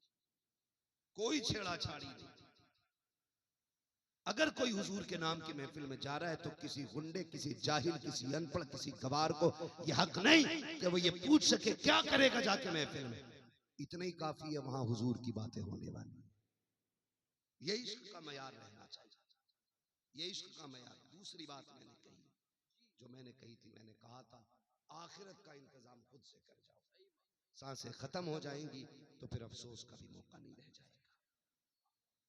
कोई छेड़ा छाड़ी नहीं। अगर कोई हुजूर के नाम की महफिल में जा रहा है तो किसी गुंडे, किसी जाहिल, किसी अनपढ़, किसी गवार को यह हक नहीं कि वो ये पूछ सके क्या करेगा जाके महफिल में। इतना ही काफी है, वहां हुजूर की बातें होने वाली। ये इश्क का मयार रहना चाहिए, ये इश्क का मयार। दूसरी बात मैंने कही, जो मैंने कही थी, मैंने कहा था आखिरत का इंतजाम खुद से कर जाओ। सांसें खत्म हो जाएंगी तो फिर अफसोस का भी मौका नहीं रह जाएगा।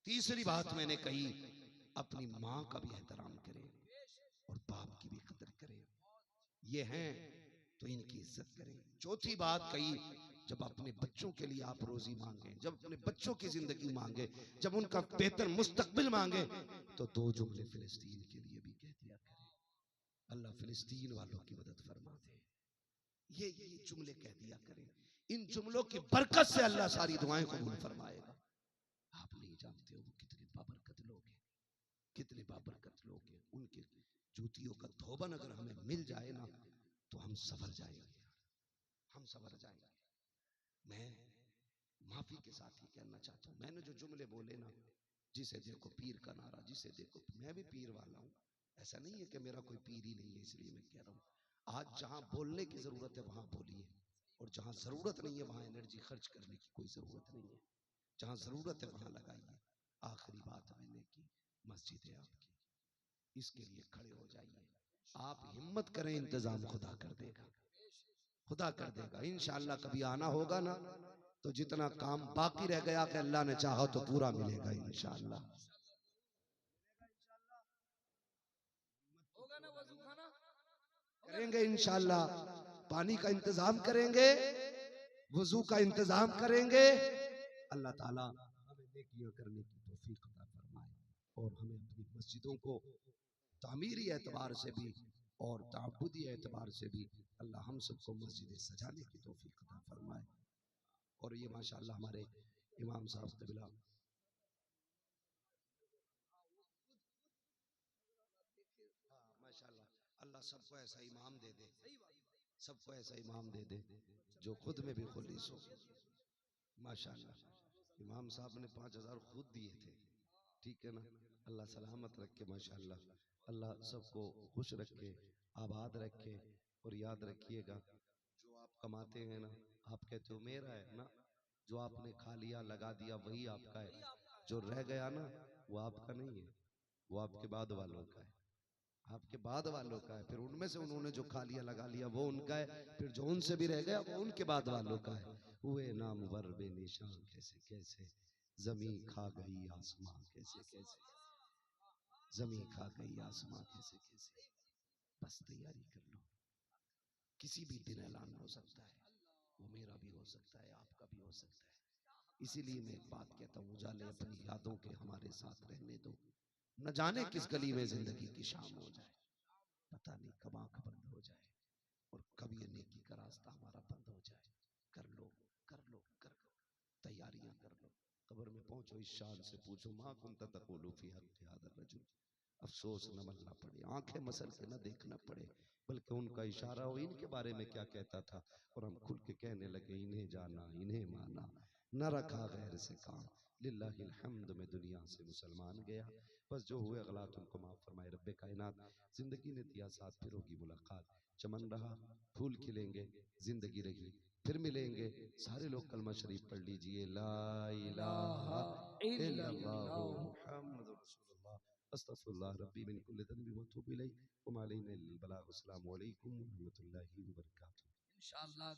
तीसरी बात मैंने कही, अपनी माँ का भी एहतराम करें और बाप की भी कदर करें, ये हैं तो इनकी इज्जत करें। चौथी बात कही, जब अपने बच्चों के लिए आप रोजी मांगे, जब अपने बच्चों की जिंदगी मांगे, जब उनका बेहतर मुस्तकबिल मांगे, तो 2 जुमले फिलिस्तीन के लिए भी कह दिया करें, अल्लाह फिलिस्तीन वालों की मदद फरमा दे। ये जुमले कह दिया करें, इन जुमलों की बरकत से अल्लाह सारी दुआएं कबूल फरमाएगा। आप नहीं जानते हो वो कितने बाबरकत लोग हैं, कितने बाबरकत लोग हैं। उनके जूतियों का धोबन अगर हमें मिल जाए ना तो हम सवर जाएंगे, हम सवर जाएंगे। मैं माफी के साथ ही कहना चाहता हूँ, मैंने जो जुमले बोले ना, जिसे देखो पीर का नारा, जिसे देखो, मैं भी पीर वाला हूँ, ऐसा नहीं है कि मेरा कोई पीर ही नहीं है इसलिए मैं कह रहा हूँ। आज जहां बोलने की जरूरत है वहां बोलिए, और जहां जरूरत नहीं है वहां एनर्जी खर्च करने की कोई जरूरत नहीं है, जहां जरूरत है वहां लगाइए। आखिरी बात मैंने की, मस्जिद है आपकी, इसके लिए खड़े हो जाइए। आप हिम्मत करें, इंतजाम खुदा कर देगा, खुदा कर देगा इंशाअल्लाह। कभी आना होगा ना तो जितना काम बाकी रह गया कि अल्लाह ने चाहा तो पूरा मिलेगा इंशाअल्लाह। होगा ना वजू खाना, करेंगे इंशाअल्लाह, पानी का इंतजाम करेंगे, वजू का इंतजाम करेंगे। अल्लाह ताला हमें नेकियां करने की तौफीक अता फरमाए, और हमें अपनी मस्जिदों को तामीरी एतबार से भी और ताबुदी एतबार से भी अल्लाह हम सबको मस्जिदें सजाने की तौफीक अता फरमाए। और ये माशाअल्लाह हमारे इमाम साहब क़िबला, हाँ माशाअल्लाह, अल्लाह सबको ऐसा इमाम दे दे, सबको ऐसा इमाम दे दे जो खुद में भी खुलीस हो। माशाअल्लाह इमाम साहब ने 5000 खुद दिए थे, ठीक है ना। अल्लाह सलामत रखे माशाअल्लाह, अल्लाह सबको खुश रखे, आबाद रखे। और याद रखिएगा, जो आप कमाते हैं ना, आप कहते हो मेरा है ना, जो आपने खा लिया लगा दिया वही आपका है, जो रह गया ना वो आपका नहीं है, वो आपके बाद वालों का है, आपके बाद वालों का है। फिर उनमें से उन्होंने जो खा लिया लगा लिया वो उनका है, फिर जो उनसे भी रह गया वो उनके बाद वालों का है। हुए नामवर बेनिशान कैसे कैसे, जमीन खा गई आसमां कैसे कैसे, जमीन खा गई आसमां कैसे कैसे। बस तैयारी कर लो, किसी भी दिन ऐलान हो सकता है, वो मेरा भी हो सकता है, आपका भी हो सकता है। इसीलिए मैं एक बात कहता हूँ, उजाले अपनी यादों के हमारे साथ रहने दो। न जाने किस गली में जिंदगी की शाम हो जाए, पता नहीं कब आंख बंद हो जाए और कब ये नेकी का रास्ता हमारा बंद हो जाए। कर लो कर लो कर लो, तैयारियां कर लो। कब्र में पहुंचो, इस शान से पूछो, माँ कुंत तक़ूलु फी हक़्क़ि हाज़ा रजुल। अफसोस न मलना पड़े, आंखें मसल के न देखना पड़े, बल्कि उनका इशारा हो इनके बारे में क्या कहता था और हम खुल के कहने लगे, इन्हें जाना इन्हें माना, न रखा गैर से काम। लिल्लाहिल हम्द में दुनिया से मुसलमान गया, बस जो हुए गलत उनको माफ फरमाए रब्बे कायनात। जिंदगी ने दिया साथ, फिर होगी मुलाकात। चमन रहा फूल खिलेंगे, जिंदगी रही फिर मिलेंगे। सारे लोग कलमा शरीफ पढ़ लीजिए, ला इलाहा इल्लल्लाहु मुहम्मदुर रसूलुल्लाह, अस्तगफिरुल्लाह रब्बी मिन कुल्लि ज़ंबि व अतूबु इलैहि व मा अलैना इल्लल बलाग। अस्सलामु अलैकुम व रहमतुल्लाहि व बरकातुहू। इंशाअल्लाह।